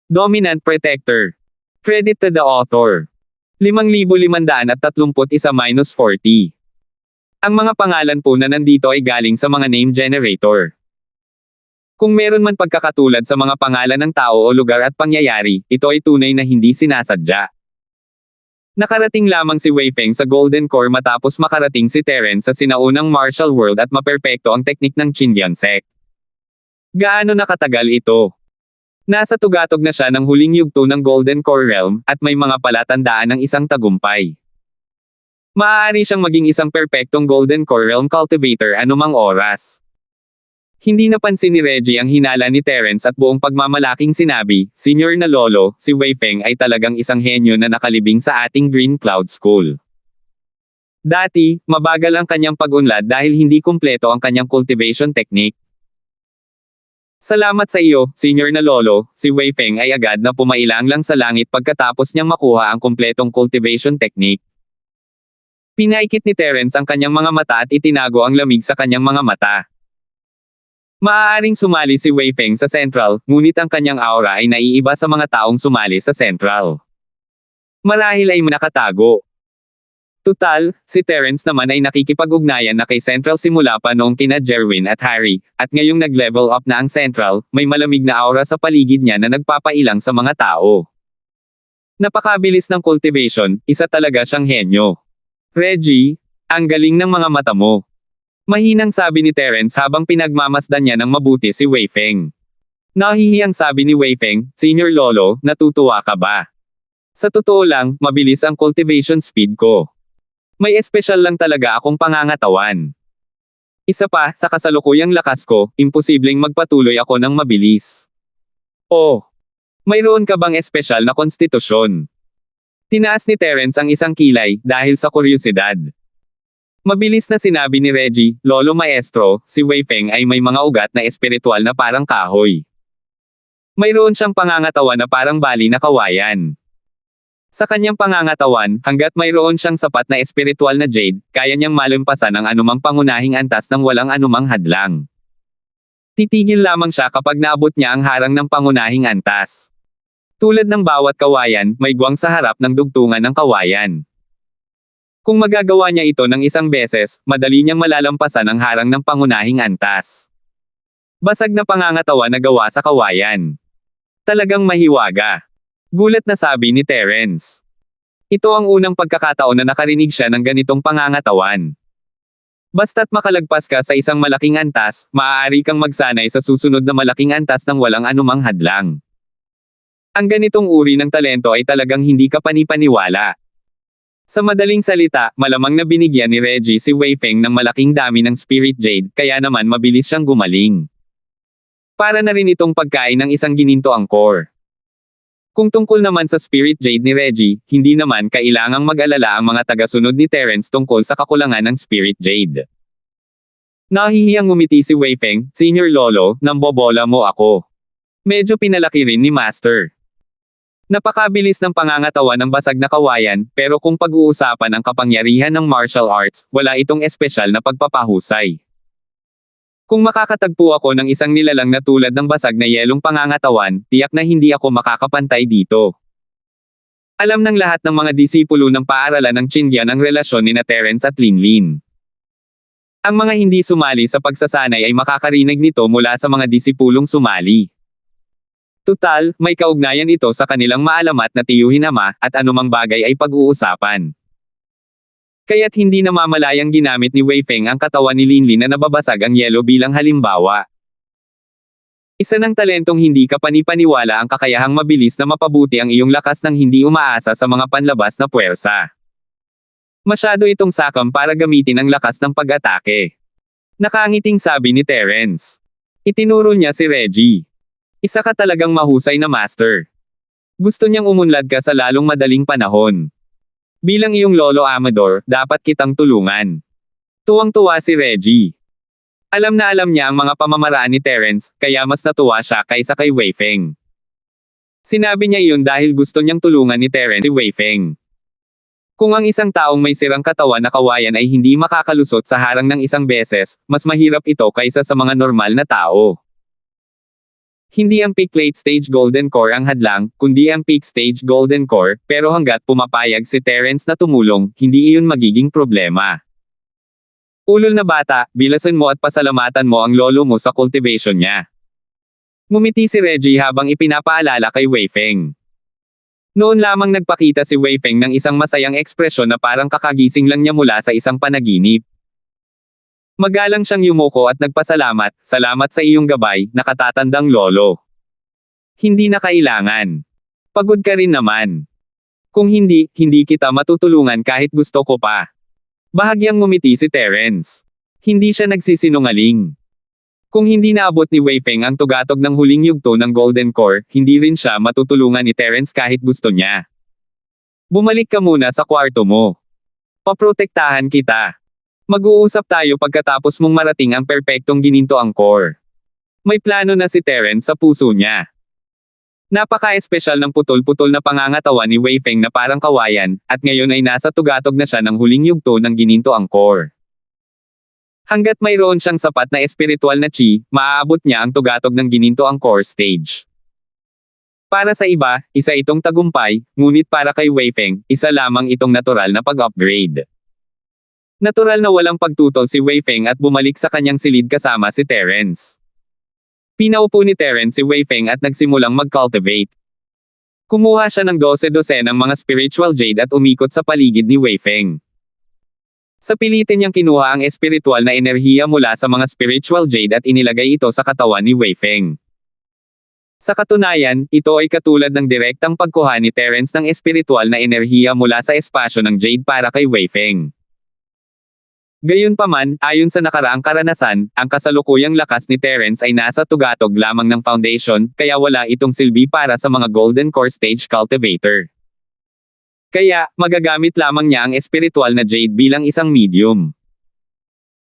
Dominant Protector. Credit to the author. 5,531-40. Ang mga pangalan po na nandito ay galing sa mga name generator. Kung meron man pagkakatulad sa mga pangalan ng tao o lugar at pangyayari, ito ay tunay na hindi sinasadya. Nakarating lamang si Wei Feng sa Golden Core matapos makarating si Terence sa sinaunang martial world at maperpekto ang teknik ng Qindian Sect. Gaano nakatagal ito? Nasa tugatog na siya ng huling yugto ng Golden Core Realm, at may mga palatandaan ng isang tagumpay. Maaari siyang maging isang perpektong Golden Core Realm cultivator anumang oras. Hindi napansin ni Reggie ang hinala ni Terence at buong pagmamalaking sinabi, "Senior na lolo, si Wei Feng ay talagang isang henyo na nakalibing sa ating Green Cloud School. Dati, mabagal ang kanyang pag-unlad dahil hindi kumpleto ang kanyang cultivation technique. Salamat sa iyo, senior na lolo." Si Wei Feng ay agad na pumailang lang sa langit pagkatapos niyang makuha ang kumpletong cultivation technique. Pinaikit ni Terence ang kanyang mga mata at itinago ang lamig sa kanyang mga mata. Maaaring sumali si Wei Feng sa Central, ngunit ang kanyang aura ay naiiba sa mga taong sumali sa Central. Marahil ay nakatago. Tutal, si Terence naman ay nakikipag-ugnayan na kay Central simula pa noong kina Jerwin at Harry, at ngayong nag-level up na ang Central, may malamig na aura sa paligid niya na nagpapailang sa mga tao. Napakabilis ng cultivation, isa talaga siyang henyo. Reggie, ang galing ng mga mata mo. Mahinang sabi ni Terence habang pinagmamasdan niya ng mabuti si Wei Feng. Nahihiyang sabi ni Wei Feng, "Senior lolo, natutuwa ka ba? Sa totoo lang, mabilis ang cultivation speed ko. May espesyal lang talaga akong pangangatawan. Isa pa, sa kasalukuyang lakas ko, imposibleng magpatuloy ako ng mabilis." "Oh, mayroon ka bang espesyal na konstitusyon?" Tinaas ni Terence ang isang kilay, dahil sa kuryosidad. Mabilis na sinabi ni Reggie, "Lolo Maestro, si Wei Feng ay may mga ugat na espiritual na parang kahoy. Mayroon siyang pangangatawan na parang bali na kawayan. Sa kanyang pangangatawan, hanggat mayroon siyang sapat na espiritual na jade, kaya niyang malumpasan ang anumang pangunahing antas ng walang anumang hadlang. Titigil lamang siya kapag naabot niya ang harang ng pangunahing antas. Tulad ng bawat kawayan, may guwang sa harap ng dugtungan ng kawayan. Kung magagawa niya ito ng isang beses, madali niyang malalampasan ang harang ng pangunahing antas. Basag na pangangatawan na gawa sa kawayan. Talagang mahiwaga." Gulat na sabi ni Terence. Ito ang unang pagkakataon na nakarinig siya ng ganitong pangangatawan. Basta't makalagpas ka sa isang malaking antas, maaari kang magsanay sa susunod na malaking antas ng walang anumang hadlang. Ang ganitong uri ng talento ay talagang hindi ka panipaniwala. Sa madaling salita, malamang na binigyan ni Reggie si Wei Feng ng malaking dami ng Spirit Jade, kaya naman mabilis siyang gumaling. Para na rin itong pagkain ng isang gininto ang core. Kung tungkol naman sa Spirit Jade ni Reggie, hindi naman kailangang mag-alala ang mga tagasunod ni Terence tungkol sa kakulangan ng Spirit Jade. Nahihiyang ngumiti si Wei Feng, "Senior lolo, nambobola mo ako." Medyo pinalaki rin ni Master. Napakabilis ng pangangatawan ng basag na kawayan, pero kung pag-uusapan ang kapangyarihan ng martial arts, wala itong espesyal na pagpapahusay. Kung makakatagpo ako ng isang nilalang na tulad ng basag na yelong pangangatawan, tiyak na hindi ako makakapantay dito. Alam ng lahat ng mga disipulo ng paaralan ng Qindian ang relasyon ni Terence at Linlin. Ang mga hindi sumali sa pagsasanay ay makakarinig nito mula sa mga disipulong sumali. Tutal, may kaugnayan ito sa kanilang maalamat na tiyuhin ama, at anumang bagay ay pag-uusapan. Kaya't hindi namamalayang ginamit ni Wei Feng ang katawan ni Linlin na nababasag ang yelo bilang halimbawa. Isa ng talentong hindi ka panipaniwala ang kakayahang mabilis na mapabuti ang iyong lakas ng hindi umaasa sa mga panlabas na puwersa. Masyado itong sakam para gamitin ang lakas ng pag-atake. Nakangiting sabi ni Terence. Itinuro niya si Reggie. "Isa ka talagang mahusay na master. Gusto niyang umunlad ka sa lalong madaling panahon. Bilang iyong lolo Amador, dapat kitang tulungan." Tuwang-tuwa si Reggie. Alam na alam niya ang mga pamamaraan ni Terence, kaya mas natuwa siya kaysa kay Wei Feng. Sinabi niya iyon dahil gusto niyang tulungan ni Terence si Wei Feng. Kung ang isang taong may sirang katawan na kawayan ay hindi makakalusot sa harang ng isang beses, mas mahirap ito kaysa sa mga normal na tao. Hindi ang peak late stage golden core ang hadlang, kundi ang peak stage golden core, pero hanggat pumapayag si Terence na tumulong, hindi iyon magiging problema. Ulol na bata, bilasan mo at pasalamatan mo ang lolo mo sa cultivation niya. Ngumiti si Reggie habang ipinapaalala kay Wei Feng. Noon lamang nagpakita si Wei Feng ng isang masayang ekspresyon na parang kakagising lang niya mula sa isang panaginip. Magalang siyang yumuko at nagpasalamat, salamat sa iyong gabay, nakatatandang lolo. Hindi na kailangan. Pagod ka rin naman. Kung hindi, hindi kita matutulungan kahit gusto ko pa. Bahagyang ngumiti si Terence. Hindi siya nagsisinungaling. Kung hindi naabot ni Wei Feng ang tugatog ng huling yugto ng Golden Core, hindi rin siya matutulungan ni Terence kahit gusto niya. Bumalik ka muna sa kwarto mo. Paprotektahan kita. Mag-uusap tayo pagkatapos mong marating ang perpektong ginintoang core. May plano na si Terence sa puso niya. Napaka-espesyal ng putol-putol na pangangatawan ni Wei Feng na parang kawayan, at ngayon ay nasa tugatog na siya ng huling yugto ng ginintoang core. Hanggat mayroon siyang sapat na espiritual na chi, maaabot niya ang tugatog ng ginintoang core stage. Para sa iba, isa itong tagumpay, ngunit para kay Wei Feng, isa lamang itong natural na pag-upgrade. Natural na walang pagtutol si Wei Feng at bumalik sa kanyang silid kasama si Terence. Pinaupo ni Terence si Wei Feng at nagsimulang mag-cultivate. Kumuha siya ng 12 ng mga spiritual jade at umikot sa paligid ni Wei Feng. Sa pilitin niyang kinuha ang espiritual na enerhiya mula sa mga spiritual jade at inilagay ito sa katawan ni Wei Feng. Sa katunayan, ito ay katulad ng direktang pagkuha ni Terence ng espiritual na enerhiya mula sa espasyo ng jade para kay Wei Feng. Gayunpaman, ayon sa nakaraang karanasan, ang kasalukuyang lakas ni Terence ay nasa tugatog lamang ng foundation, kaya wala itong silbi para sa mga Golden Core Stage Cultivator. Kaya, magagamit lamang niya ang espiritual na jade bilang isang medium.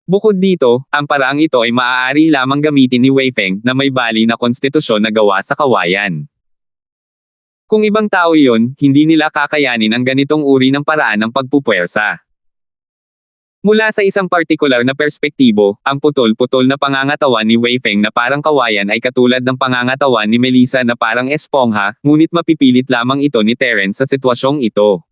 Bukod dito, ang paraang ito ay maaari lamang gamitin ni Wei Feng na may bali na konstitusyon na gawa sa kawayan. Kung ibang tao iyon, hindi nila kakayanin ang ganitong uri ng paraan ng pagpupwersa. Mula sa isang partikular na perspektibo, ang putol-putol na pangangatawan ni Wei Feng na parang kawayan ay katulad ng pangangatawan ni Melissa na parang espongha, ngunit mapipilit lamang ito ni Terence sa sitwasyong ito.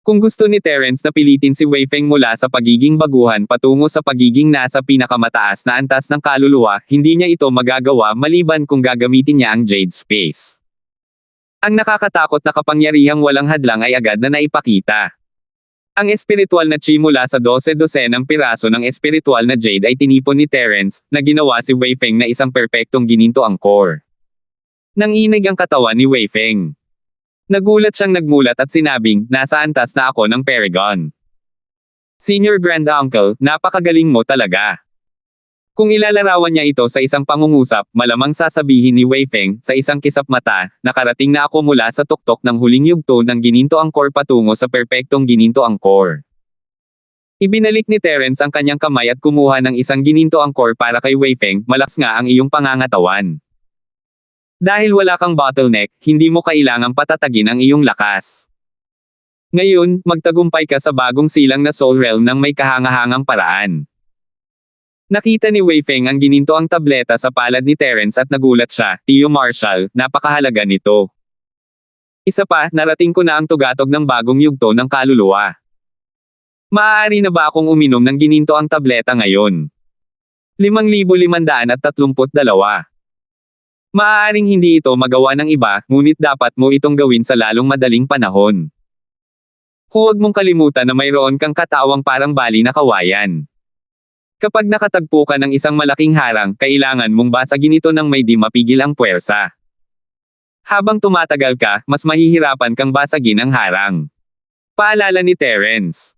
Kung gusto ni Terence na pilitin si Wei Feng mula sa pagiging baguhan patungo sa pagiging nasa pinakamataas na antas ng kaluluwa, hindi niya ito magagawa maliban kung gagamitin niya ang Jade Space. Ang nakakatakot na kapangyarihang walang hadlang ay agad na naipakita. Ang espiritual na chi mula sa 12 ng piraso ng espiritual na jade ay tinipon ni Terence, na ginawa si Wei Feng na isang perpektong ginintoang core. Nanginig ang katawan ni Wei Feng. Nagulat siyang nagmulat at sinabing, nasa antas na ako ng Paragon. Senior Grand Uncle, napakagaling mo talaga. Kung ilalarawan niya ito sa isang pangungusap, malamang sasabihin ni Wei Feng, sa isang kisap mata, nakarating na ako mula sa tuktok ng huling yugto ng ginintoang core patungo sa perpektong ginintoang core. Ibinalik ni Terence ang kanyang kamay at kumuha ng isang ginintoang core para kay Wei Feng, malakas nga ang iyong pangangatawan. Dahil wala kang bottleneck, hindi mo kailangang patatagin ang iyong lakas. Ngayon, magtagumpay ka sa bagong silang na Soul Realm ng may kahangahangang paraan. Nakita ni Wei Feng ang ginintoang tableta sa palad ni Terence at nagulat siya, Tio Marshall, napakahalaga nito. Isa pa, narating ko na ang tugatog ng bagong yugto ng kaluluwa. Maaari na ba akong uminom ng ginintoang tableta ngayon? 5,532. Maaaring hindi ito magawa ng iba, ngunit dapat mo itong gawin sa lalong madaling panahon. Huwag mong kalimutan na mayroon kang katawang parang bali na kawayan. Kapag nakatagpo ka ng isang malaking harang, kailangan mong basagin ito nang may di mapigil ang puwersa. Habang tumatagal ka, mas mahihirapan kang basagin ang harang. Paalala ni Terence.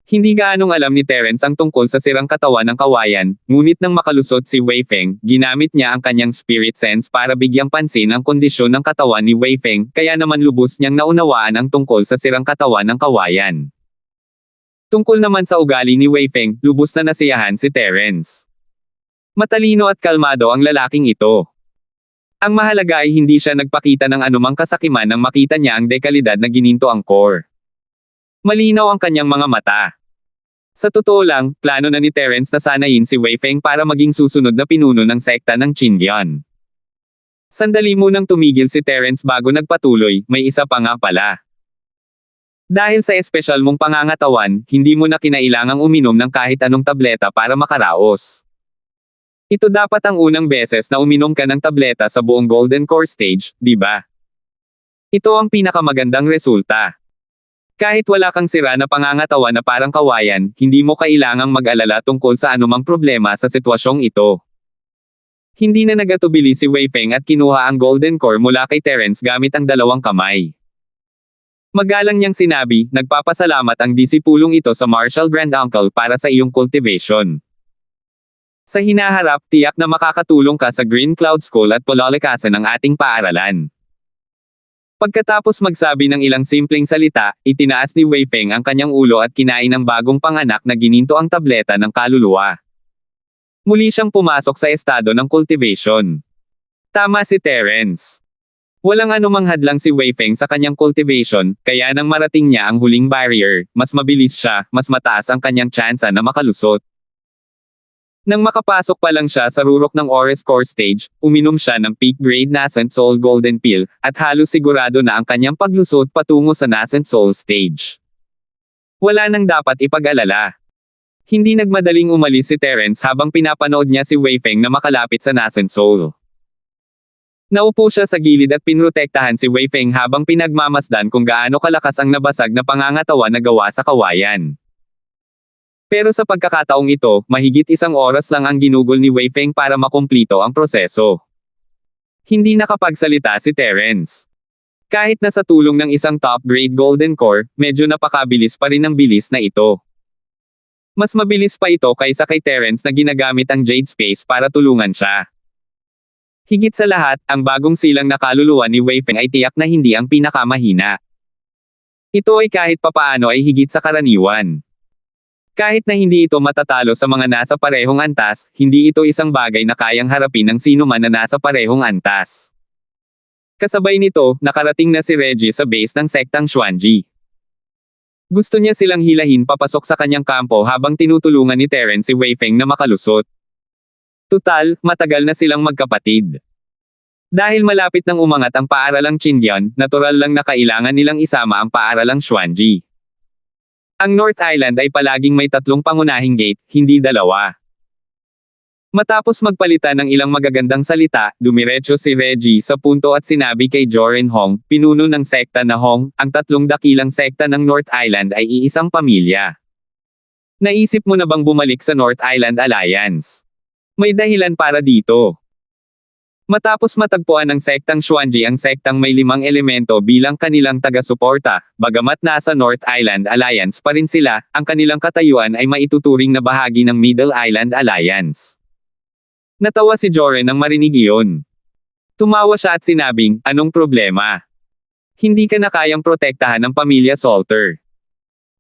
Hindi gaanong alam ni Terence ang tungkol sa sirang katawan ng kawayan, ngunit nang makalusot si Wei Feng, ginamit niya ang kanyang spirit sense para bigyang pansin ang kondisyon ng katawan ni Wei Feng, kaya naman lubos niyang naunawaan ang tungkol sa sirang katawan ng kawayan. Tungkol naman sa ugali ni Wei Feng, lubos na nasiyahan si Terence. Matalino at kalmado ang lalaking ito. Ang mahalaga ay hindi siya nagpakita ng anumang kasakiman nang makita niya ang dekalidad na ginintoang core. Malinaw ang kanyang mga mata. Sa totoo lang, plano na ni Terence na sanayin si Wei Feng para maging susunod na pinuno ng sekta ng Qingyan. Sandali munang tumigil si Terence bago nagpatuloy, may isa pa nga pala. Dahil sa espesyal mong pangangatawan, hindi mo na kinailangang uminom ng kahit anong tableta para makaraos. Ito dapat ang unang beses na uminom ka ng tableta sa buong Golden Core Stage, di ba? Ito ang pinakamagandang resulta. Kahit wala kang sira na pangangatawan na parang kawayan, hindi mo kailangang mag-alala tungkol sa anumang problema sa sitwasyong ito. Hindi na nagatubili si Wei Feng at kinuha ang Golden Core mula kay Terence gamit ang dalawang kamay. Magalang niyang sinabi, nagpapasalamat ang disipulong ito sa Martial Grand Uncle para sa iyong cultivation. Sa hinaharap, tiyak na makakatulong ka sa Green Cloud School at palalakasan ng ating paaralan. Pagkatapos magsabi ng ilang simpleng salita, itinaas ni Wei Feng ang kanyang ulo at kinain ng bagong panganak na gininto ang tableta ng kaluluwa. Muli siyang pumasok sa estado ng cultivation. Tama si Terence. Walang anumang hadlang si Wei Feng sa kanyang cultivation, kaya nang marating niya ang huling barrier, mas mabilis siya, mas mataas ang kanyang tsansa na makalusot. Nang makapasok pa lang siya sa rurok ng Ores Core Stage, uminom siya ng peak grade Nascent Soul Golden Pill, at halos sigurado na ang kanyang paglusot patungo sa Nascent Soul Stage. Wala nang dapat ipag-alala. Hindi nagmadaling umalis si Terence habang pinapanood niya si Wei Feng na makalapit sa Nascent Soul. Naupo siya sa gilid at pinrotektahan si Wei Feng habang pinagmamasdan kung gaano kalakas ang nabasag na pangangatawan na gawa sa kawayan. Pero sa pagkakataong ito, mahigit 1 oras lang ang ginugol ni Wei Feng para makumplito ang proseso. Hindi nakapagsalita si Terence. Kahit na sa tulong ng isang top-grade Golden Core, medyo napakabilis pa rin ang bilis na ito. Mas mabilis pa ito kaysa kay Terence na ginagamit ang Jade Space para tulungan siya. Higit sa lahat, ang bagong silang na kaluluwa ni Wei Feng ay tiyak na hindi ang pinakamahina. Ito ay kahit papaano ay higit sa karaniwan. Kahit na hindi ito matatalo sa mga nasa parehong antas, hindi ito isang bagay na kayang harapin ng sino man na nasa parehong antas. Kasabay nito, nakarating na si Reggie sa base ng sektang Xuanji. Gusto niya silang hilahin papasok sa kanyang kampo habang tinutulungan ni Terence si Wei Feng na makalusot. Tutal, matagal na silang magkapatid. Dahil malapit nang umangat ang paaralang Qingyan, natural lang na kailangan nilang isama ang paaralang Xuanji. Ang North Island ay palaging may 3 pangunahing gate, hindi 2. Matapos magpalitan ng ilang magagandang salita, dumiretso si Reggie sa punto at sinabi kay Joren Hong, pinuno ng sekta na Hong, ang 3 dakilang sekta ng North Island ay iisang pamilya. Naisip mo na bang bumalik sa North Island Alliance? May dahilan para dito. Matapos matagpuan ng sektang Xuanji ang sektang may 5 elemento bilang kanilang taga-suporta, bagamat nasa North Island Alliance pa rin sila, ang kanilang katayuan ay maituturing na bahagi ng Middle Island Alliance. Natawa si Joren nang marinig iyon. Tumawa siya at sinabing, anong problema? Hindi ka na kayang protektahan ng pamilya Salter.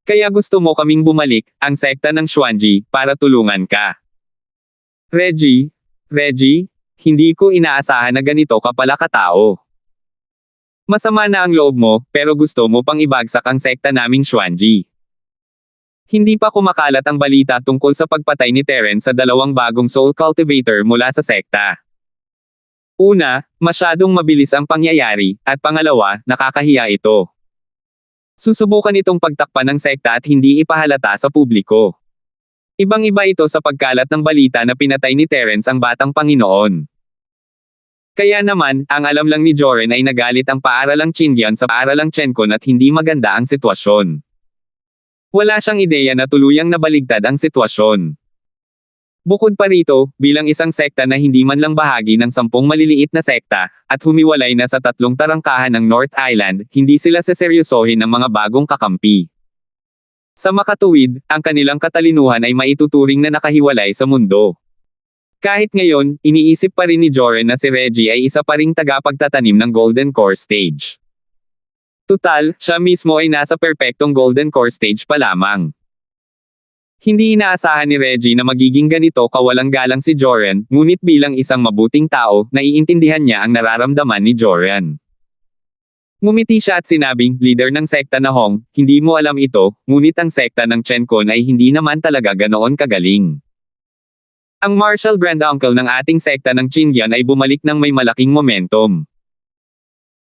Kaya gusto mo kaming bumalik, ang sekta ng Xuanji, para tulungan ka. Reggie, hindi ko inaasahan na ganito ka pala katao. Masama na ang loob mo, pero gusto mo pang ibagsak ang sekta naming Xuanji. Hindi pa kumakalat ang balita tungkol sa pagpatay ni Terence sa 2 bagong soul cultivator mula sa sekta. Una, masyadong mabilis ang pangyayari, at pangalawa, nakakahiya ito. Susubukan itong pagtakpan ng sekta at hindi ipahalata sa publiko. Ibang-iba ito sa pagkalat ng balita na pinatay ni Terence ang batang Panginoon. Kaya naman, ang alam lang ni Joren ay nagalit ang paaralang Qingyan sa paaralang Chenkon at hindi maganda ang sitwasyon. Wala siyang ideya na tuluyang nabaligtad ang sitwasyon. Bukod pa rito, bilang isang sekta na hindi man lang bahagi ng 10 maliliit na sekta, at humiwalay na sa 3 tarangkahan ng North Island, hindi sila seseryosohin ng mga bagong kakampi. Sa makatuwid, ang kanilang katalinuhan ay maituturing na nakahiwalay sa mundo. Kahit ngayon, iniisip pa rin ni Joren na si Reggie ay isa pa ring tagapagtatanim ng Golden Core Stage. Tutal, siya mismo ay nasa perpektong Golden Core Stage pa lamang. Hindi inaasahan ni Reggie na magiging ganito kawalang galang si Joren, ngunit bilang isang mabuting tao, naiintindihan niya ang nararamdaman ni Joren. Ngumiti siya at sinabing, leader ng sekta na Hong, hindi mo alam ito, ngunit ang sekta ng Chen Kun ay hindi naman talaga ganoon kagaling. Ang martial grand uncle ng ating sekta ng Qingyan ay bumalik ng may malaking momentum.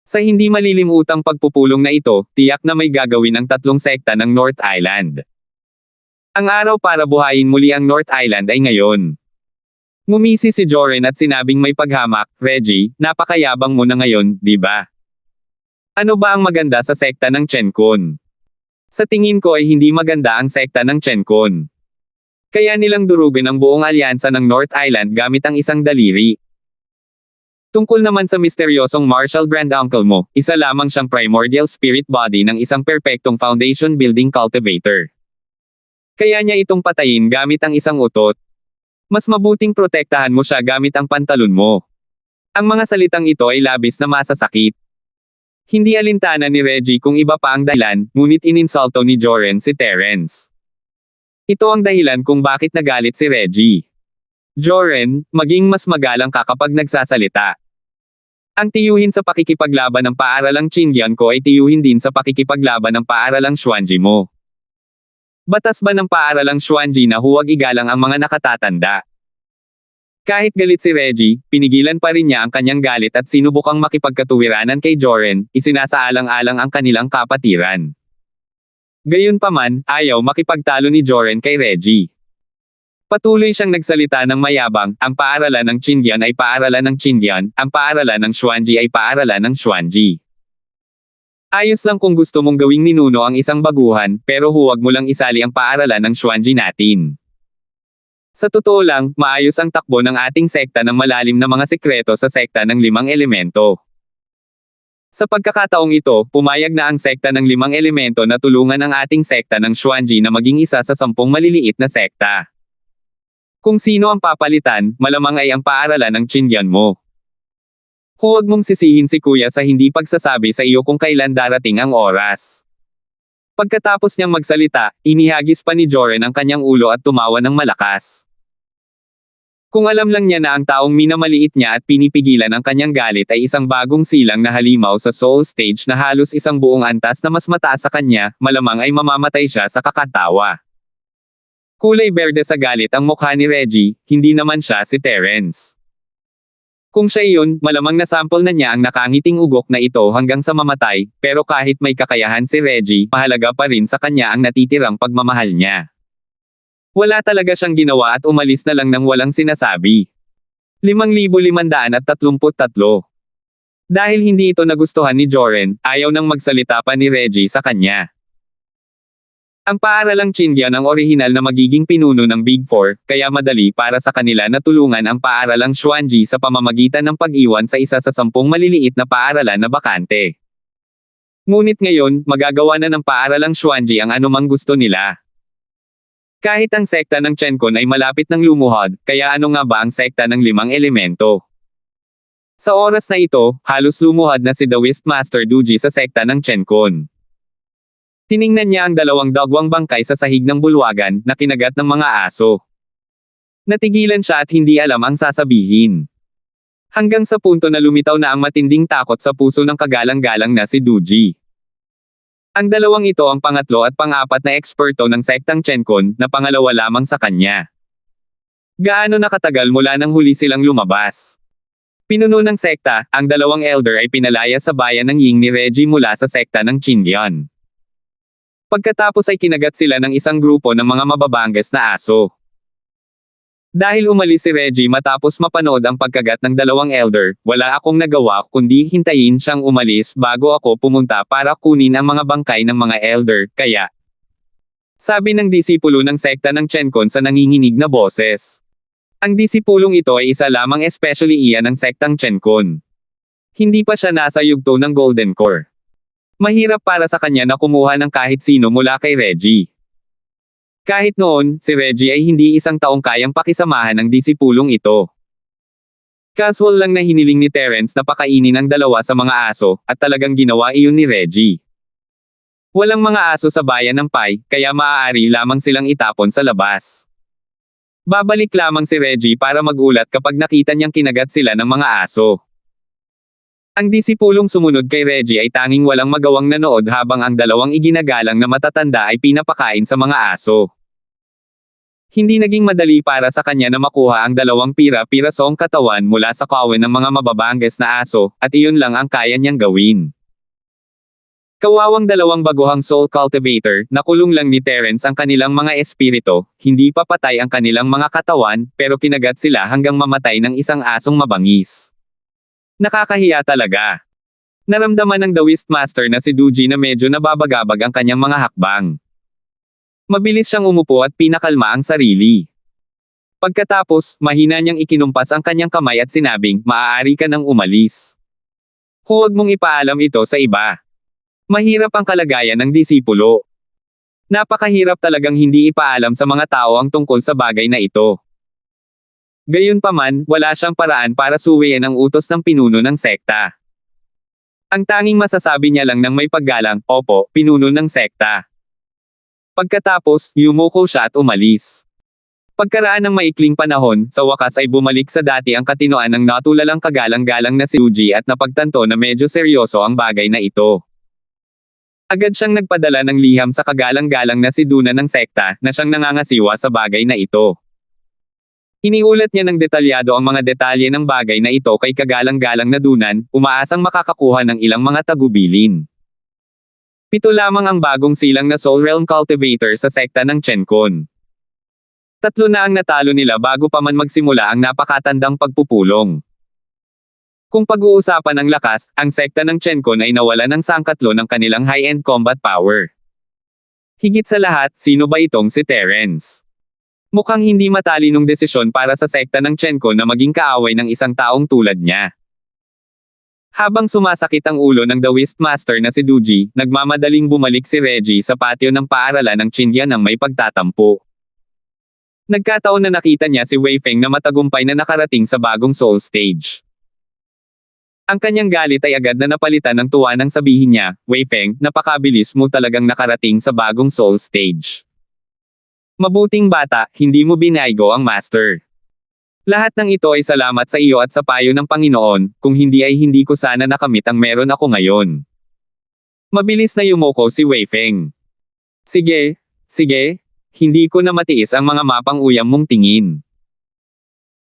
Sa hindi malilimutang pagpupulong na ito, tiyak na may gagawin ang tatlong sekta ng North Island. Ang araw para buhayin muli ang North Island ay ngayon. Ngumisi si Joren at sinabing may paghamak, Reggie, napakayabang mo na ngayon, di ba? Ano ba ang maganda sa sekta ng Chen Kun? Sa tingin ko ay hindi maganda ang sekta ng Chen Kun. Kaya nilang durugan ang buong alyansa ng North Island gamit ang isang daliri. Tungkol naman sa misteryosong martial grand uncle mo, isa lamang siyang primordial spirit body ng isang perpektong foundation building cultivator. Kaya niya itong patayin gamit ang isang utot. Mas mabuting protektahan mo siya gamit ang pantalon mo. Ang mga salitang ito ay labis na masasakit. Hindi alintana ni Reggie kung iba pa ang dahilan, ngunit ininsulto ni Joren si Terence. Ito ang dahilan kung bakit nagalit si Reggie. Joren, maging mas magalang ka kapag nagsasalita. Ang tiyuhin sa pakikipaglaban ng paaralang Qingyan ko ay tiyuhin din sa pakikipaglaban ng paaralang Xuanji mo. Batas ba ng paaralang Xuanji na huwag igalang ang mga nakatatanda? Kahit galit si Reggie, pinigilan pa rin niya ang kanyang galit at sinubukang makipagkatuwiranan kay Joren, isinasaalang-alang ang kanilang kapatiran. Gayunpaman, ayaw makipagtalo ni Joren kay Reggie. Patuloy siyang nagsalita ng mayabang, ang paaralan ng Qingyan ay paaralan ng Qingyan, ang paaralan ng Xuanji ay paaralan ng Xuanji. Ayos lang kung gusto mong gawing ninuno ang isang baguhan, pero huwag mo lang isali ang paaralan ng Xuanji natin. Sa totoo lang, maayos ang takbo ng ating sekta ng malalim na mga sekreto sa sekta ng 5 elemento. Sa pagkakataong ito, pumayag na ang sekta ng 5 elemento na tulungan ang ating sekta ng Xuanji na maging isa sa 10 maliliit na sekta. Kung sino ang papalitan, malamang ay ang paaralan ng Qingyan mo. Huwag mong sisihin si Kuya sa hindi pagsasabi sa iyo kung kailan darating ang oras. Pagkatapos niyang magsalita, inihagis pa ni Joren ang kanyang ulo at tumawa ng malakas. Kung alam lang niya na ang taong minamaliit niya at pinipigilan ang kanyang galit ay isang bagong silang na halimaw sa soul stage na halos isang buong antas na mas mataas sa kanya, malamang ay mamamatay siya sa kakatawa. Kulay berde sa galit ang mukha ni Reggie, hindi naman siya si Terence. Kung siya iyon, malamang nasample na niya ang nakangiting ugok na ito hanggang sa mamatay, pero kahit may kakayahan si Reggie, mahalaga pa rin sa kanya ang natitirang pagmamahal niya. Wala talaga siyang ginawa at umalis na lang ng walang sinasabi. 5,533. Dahil hindi ito nagustuhan ni Joren, ayaw nang magsalita pa ni Reggie sa kanya. Ang paaralang Qingyan ang orihinal na magiging pinuno ng Big Four, kaya madali para sa kanila na tulungan ang paaralang Xuanji sa pamamagitan ng pag-iwan sa isa sa 10 maliliit na paaralan na bakante. Ngunit ngayon, magagawa na ng paaralang Xuanji ang anumang gusto nila. Kahit ang sekta ng Chen Kun ay malapit ng lumuhod, kaya ano nga ba ang sekta ng 5 elemento? Sa oras na ito, halos lumuhod na si The Wistmaster Duji sa sekta ng Chen Kun. Tiningnan niya ang 2 dagwang bangkay sa sahig ng bulwagan, na kinagat ng mga aso. Natigilan siya at hindi alam ang sasabihin. Hanggang sa punto na lumitaw na ang matinding takot sa puso ng kagalang-galang na si Duji. Ang 2 ito ang pangatlo at pang-apat na eksperto ng sektang Chen Kun, na pangalawa lamang sa kanya. Gaano nakatagal mula nang huli silang lumabas? Pinuno ng sekta, ang 2 elder ay pinalaya sa bayan ng Ying ni Reggie mula sa sekta ng Qingyan. Pagkatapos ay kinagat sila ng isang grupo ng mga mababangas na aso. Dahil umalis si Reggie matapos mapanood ang pagkagat ng 2 elder, wala akong nagawa kundi hintayin siyang umalis bago ako pumunta para kunin ang mga bangkay ng mga elder, kaya. Sabi ng disipulo ng sekta ng Chen Kun sa nanginginig na boses. Ang disipulong ito ay isa lamang especially iyan ng sektang Chen Kun. Hindi pa siya nasa yugto ng Golden Core. Mahirap para sa kanya na kumuha ng kahit sino mula kay Reggie. Kahit noon, si Reggie ay hindi isang taong kayang pakisamahan ng disipulong ito. Casual lang na hiniling ni Terence na pakainin ang 2 sa mga aso, at talagang ginawa iyon ni Reggie. Walang mga aso sa bayan ng Pai, kaya maaari lamang silang itapon sa labas. Babalik lamang si Reggie para magulat kapag nakita niyang kinagat sila ng mga aso. Ang disipulong sumunod kay Reggie ay tanging walang magawang nanood habang ang dalawang iginagalang na matatanda ay pinapakain sa mga aso. Hindi naging madali para sa kanya na makuha ang dalawang pira-pirasong katawan mula sa kawan ng mga mababangges na aso, at iyon lang ang kaya niyang gawin. Kawawang dalawang baguhang soul cultivator, nakulong lang ni Terence ang kanilang mga espirito, hindi pa patay ang kanilang mga katawan, pero kinagat sila hanggang mamatay ng isang asong mabangis. Nakakahiya talaga. Naramdaman ng The Wistmaster na si Duji na medyo nababagabag ang kanyang mga hakbang. Mabilis siyang umupo at pinakalma ang sarili. Pagkatapos, mahina niyang ikinumpas ang kanyang kamay at sinabing, "Maaari ka nang umalis. Huwag mong ipaalam ito sa iba." Mahirap ang kalagayan ng disipulo. Napakahirap talagang hindi ipaalam sa mga tao ang tungkol sa bagay na ito. Gayunpaman, wala siyang paraan para suwiin ang utos ng pinuno ng sekta. Ang tanging masasabi niya lang ng may paggalang, "Opo, pinuno ng sekta." Pagkatapos, yumuko siya at umalis. Pagkaraan ng maikling panahon, sa wakas ay bumalik sa dati ang katinoan ng natulalang kagalang-galang na si Duji at napagtanto na medyo seryoso ang bagay na ito. Agad siyang nagpadala ng liham sa kagalang-galang na si Duna ng sekta, na siyang nangangasiwa sa bagay na ito. Iniulat niya ng detalyado ang mga detalye ng bagay na ito kay kagalang-galang na Dunan, umaasang makakakuha ng ilang mga tagubilin. 7 lamang ang bagong silang na Soul Realm Cultivator sa sekta ng Chenkon. 3 na ang natalo nila bago pa man magsimula ang napakatandang pagpupulong. Kung pag-uusapan ng lakas, ang sekta ng Chenkon ay nawala ng sangkatlo ng kanilang high-end combat power. Higit sa lahat, sino ba itong si Terence? Mukhang hindi matalinong desisyon para sa sekta ng Chenkon na maging kaaway ng isang taong tulad niya. Habang sumasakit ang ulo ng The Wistmaster na si Duji, nagmamadaling bumalik si Reggie sa patio ng paaralan ng Qingyan ng may pagtatampo. Nagkataon na nakita niya si Wei Feng na matagumpay na nakarating sa bagong soul stage. Ang kanyang galit ay agad na napalitan ng tuwa nang sabihin niya, "Wei Feng, napakabilis mo talagang nakarating sa bagong soul stage. Mabuting bata, hindi mo binaygo ang master. Lahat ng ito ay salamat sa iyo at sa payo ng Panginoon, kung hindi ay hindi ko sana nakamit ang meron ako ngayon." Mabilis na yumuko si Wei Feng. Sige, hindi ko na matiis ang mga mapang uyam mong tingin."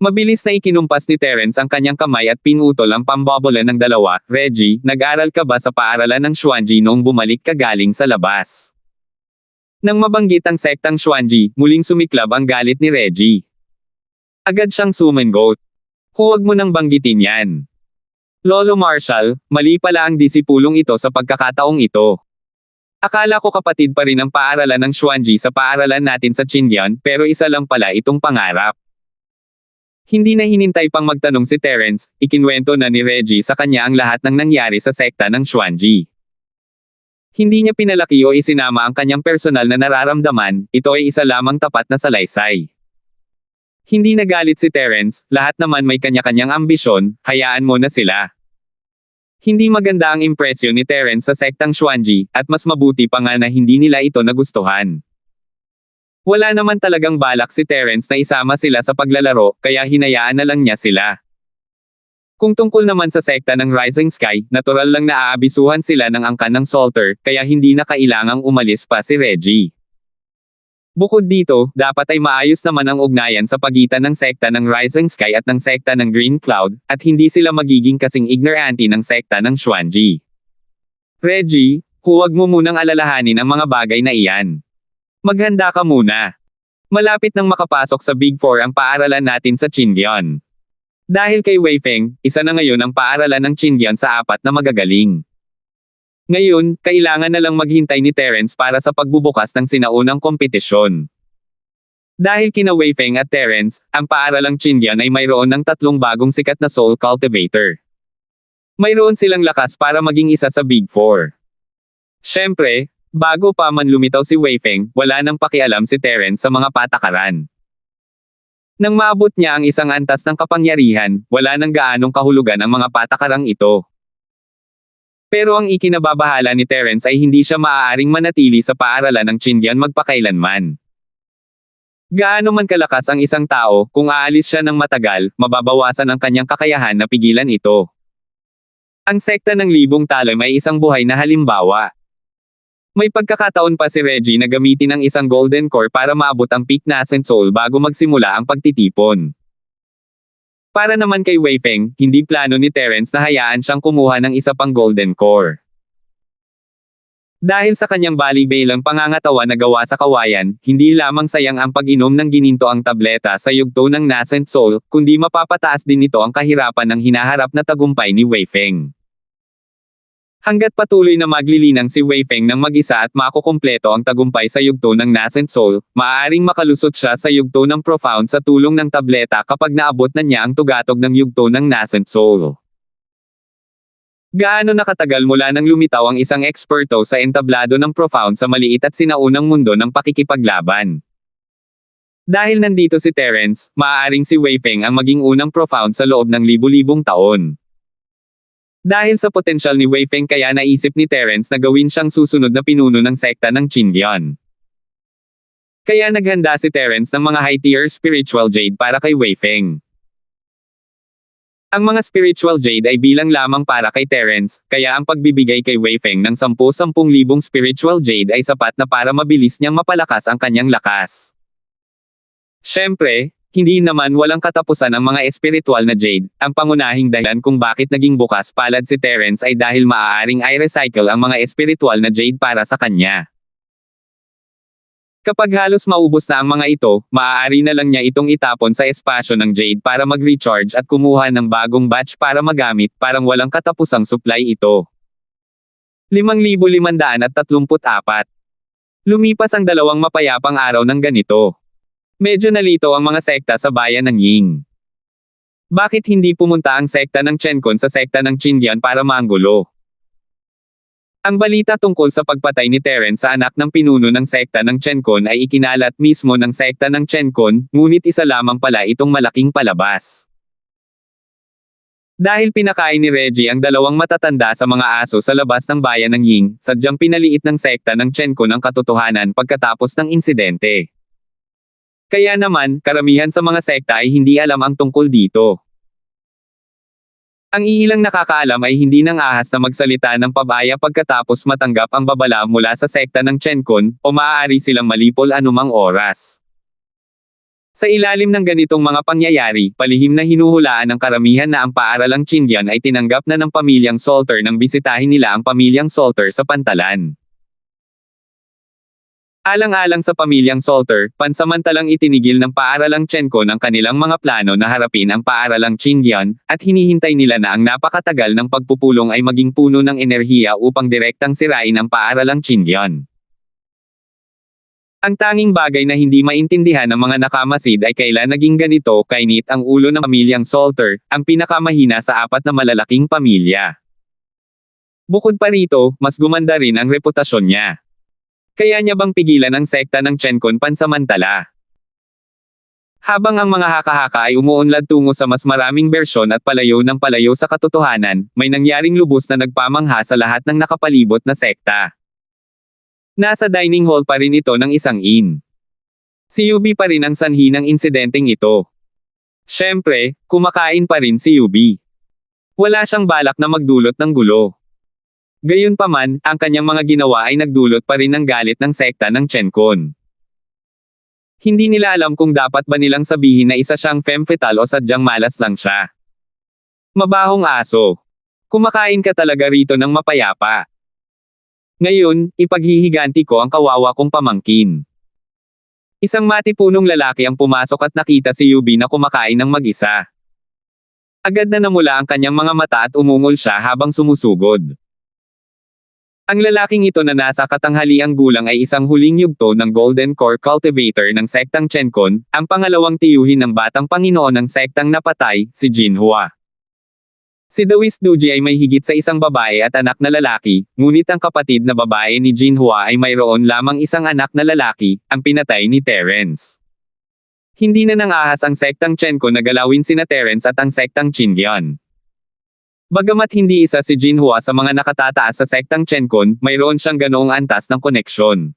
Mabilis na ikinumpas ni Terence ang kanyang kamay at pinutol ang pambobola ng dalawa. "Reggie, nag-aral ka ba sa paaralan ng Xuanji noong bumalik ka galing sa labas?" Nang mabanggit ang sektang Xuanji, muling sumiklab ang galit ni Reggie. Agad siyang sumangot. "Huwag mo nang banggitin yan. Lolo Marshall, mali pala ang disipulong ito sa pagkakataong ito. Akala ko kapatid pa rin ang paaralan ng Xuanji sa paaralan natin sa Qingyan, pero isa lang pala itong pangarap." Hindi na hinintay pang magtanong si Terence, ikinwento na ni Reggie sa kanya ang lahat ng nangyari sa sekta ng Xuanji. Hindi niya pinalaki o isinama ang kanyang personal na nararamdaman, ito ay isa lamang tapat na salaysay. Hindi nagalit si Terence, lahat naman may kanya-kanyang ambisyon, hayaan mo na sila. Hindi maganda ang impresyon ni Terence sa sektang Xuanji, at mas mabuti pa nga na hindi nila ito nagustuhan. Wala naman talagang balak si Terence na isama sila sa paglalaro, kaya hinayaan na lang niya sila. Kung tungkol naman sa sekta ng Rising Sky, natural lang na aabisuhan sila ng angkan ng Salter, kaya hindi na kailangang umalis pa si Reggie. Bukod dito, dapat ay maayos naman ang ugnayan sa pagitan ng sekta ng Rising Sky at ng sekta ng Green Cloud, at hindi sila magiging kasing ignorante ng sekta ng Xuanji. "Reggie, huwag mo munang alalahanin ang mga bagay na iyan. Maghanda ka muna. Malapit nang makapasok sa Big Four ang paaralan natin sa Qingyan. Dahil kay Wei Feng, isa na ngayon ang paaralan ng Qingyan sa 4 na magagaling. Ngayon, kailangan na lang maghintay ni Terence para sa pagbubukas ng sinaunang kompetisyon. Dahil kina Wei Feng at Terence, ang paaralang Qingyan ay mayroon ng 3 bagong sikat na soul cultivator. Mayroon silang lakas para maging isa sa Big Four. Siyempre, bago pa man lumitaw si Wei Feng, wala nang pakialam si Terence sa mga patakaran. Nang maabot niya ang isang antas ng kapangyarihan, wala nang gaanong kahulugan ang mga patakarang ito. Pero ang ikinababahala ni Terence ay hindi siya maaaring manatili sa paaralan ng Qingyan magpakailanman. Gaano man kalakas ang isang tao, kung aalis siya ng matagal, mababawasan ang kanyang kakayahan na pigilan ito. Ang sekta ng libong talim ay isang buhay na halimbawa. May pagkakataon pa si Reggie na gamitin ang isang golden core para maabot ang peak Nascent Soul bago magsimula ang pagtitipon. Para naman kay Wei Feng, hindi plano ni Terence na hayaan siyang kumuha ng isa pang golden core. Dahil sa kanyang balibelang pangangatawan na gawa sa kawayan, hindi lamang sayang ang pag-inom ng gininto ang tableta sa yugto ng Nascent Soul, kundi mapapataas din nito ang kahirapan ng hinaharap na tagumpay ni Wei Feng. Hanggat patuloy na maglilinang si Wei Feng ng mag-isa at makukumpleto ang tagumpay sa yugto ng Nascent Soul, maaaring makalusot siya sa yugto ng Profound sa tulong ng tableta kapag naabot na niya ang tugatog ng yugto ng Nascent Soul. Gaano nakatagal mula nang lumitaw ang isang eksperto sa entablado ng Profound sa maliit at sinaunang mundo ng pakikipaglaban? Dahil nandito si Terence, maaaring si Wei Feng ang maging unang Profound sa loob ng libu-libong taon. Dahil sa potensyal ni Wei Feng kaya naisip ni Terence na gawin siyang susunod na pinuno ng sekta ng Qingyan. Kaya naghanda si Terence ng mga high-tier spiritual jade para kay Wei Feng. Ang mga spiritual jade ay bilang lamang para kay Terence, kaya ang pagbibigay kay Wei Feng ng 10,000 spiritual jade ay sapat na para mabilis niyang mapalakas ang kanyang lakas. Siyempre, hindi naman walang katapusan ang mga espiritual na jade. Ang pangunahing dahilan kung bakit naging bukas palad si Terence ay dahil maaaring i-recycle ang mga espiritual na jade para sa kanya. Kapag halos maubos na ang mga ito, maaari na lang niya itong itapon sa espasyo ng jade para mag-recharge at kumuha ng bagong batch para magamit, parang walang katapusang supply ito. 5,534. Lumipas ang 2 mapayapang araw ng ganito. Medyo nalito ang mga sekta sa bayan ng Ying. Bakit hindi pumunta ang sekta ng Chenkon sa sekta ng Qingyan para manggulo? Ang balita tungkol sa pagpatay ni Terence sa anak ng pinuno ng sekta ng Chenkon ay ikinalat mismo ng sekta ng Chenkon, ngunit isa lamang pala itong malaking palabas. Dahil pinakain ni Reggie ang 2 matatanda sa mga aso sa labas ng bayan ng Ying, sadyang pinaliit ng sekta ng Chenkon ang katotohanan pagkatapos ng insidente. Kaya naman, karamihan sa mga sekta ay hindi alam ang tungkol dito. Ang iilang nakakaalam ay hindi nang ahas na magsalita ng pabaya pagkatapos matanggap ang babala mula sa sekta ng Chenkon, o maaari silang malipol anumang oras. Sa ilalim ng ganitong mga pangyayari, palihim na hinuhulaan ng karamihan na ang paaralang Qingyan ay tinanggap na ng pamilyang Salter nang bisitahin nila ang pamilyang Salter sa pantalan. Alang-alang sa pamilyang Salter, pansamantalang itinigil ng paaralang Chenkon ang kanilang mga plano na harapin ang paaralang Qingyan, at hinihintay nila na ang napakatagal ng pagpupulong ay maging puno ng enerhiya upang direktang sirain ang paaralang Qingyan. Ang tanging bagay na hindi maintindihan ng mga nakamasid ay kailan naging ganito kainit ang ulo ng pamilyang Salter, ang pinakamahina sa 4 na malalaking pamilya. Bukod pa rito, mas gumanda rin ang reputasyon niya. Kaya niya bang pigilan ang sekta ng Chenkon pansamantala? Habang ang mga haka-haka ay umuunlad tungo sa mas maraming bersyon at palayo ng palayo sa katotohanan, may nangyaring lubos na nagpamangha sa lahat ng nakapalibot na sekta. Nasa dining hall pa rin ito ng isang inn. Si Yubi pa rin ang sanhi ng insidenteng ito. Siyempre, kumakain pa rin si Yubi. Wala siyang balak na magdulot ng gulo. Gayunpaman, ang kanyang mga ginawa ay nagdulot pa rin ng galit ng sekta ng Chenkon. Hindi nila alam kung dapat ba nilang sabihin na isa siyang femme fatale o sadyang malas lang siya. Mabahong aso. Kumakain ka talaga rito ng mapayapa. Ngayon, ipaghihiganti ko ang kawawa kong pamangkin. Isang matipunong lalaki ang pumasok at nakita si Yubi na kumakain ng mag-isa. Agad na namula ang kanyang mga mata at umungol siya habang sumusugod. Ang lalaking ito na nasa katanghaliang gulang ay isang huling yugto ng Golden Core Cultivator ng sektang Chenkon, ang pangalawang tiyuhin ng batang Panginoon ng sektang napatay, si Jinhua. Si Dawis Duji ay may higit sa isang babae at anak na lalaki, ngunit ang kapatid na babae ni Jinhua ay mayroon lamang isang anak na lalaki, ang pinatay ni Terence. Hindi na nangahas ang sektang Chenkon na galawin sina Terence at ang sektang Qingyan. Bagamat hindi isa si Jinhua sa mga nakatataas sa sektang Chenkon, mayroon siyang ganoong antas ng koneksyon.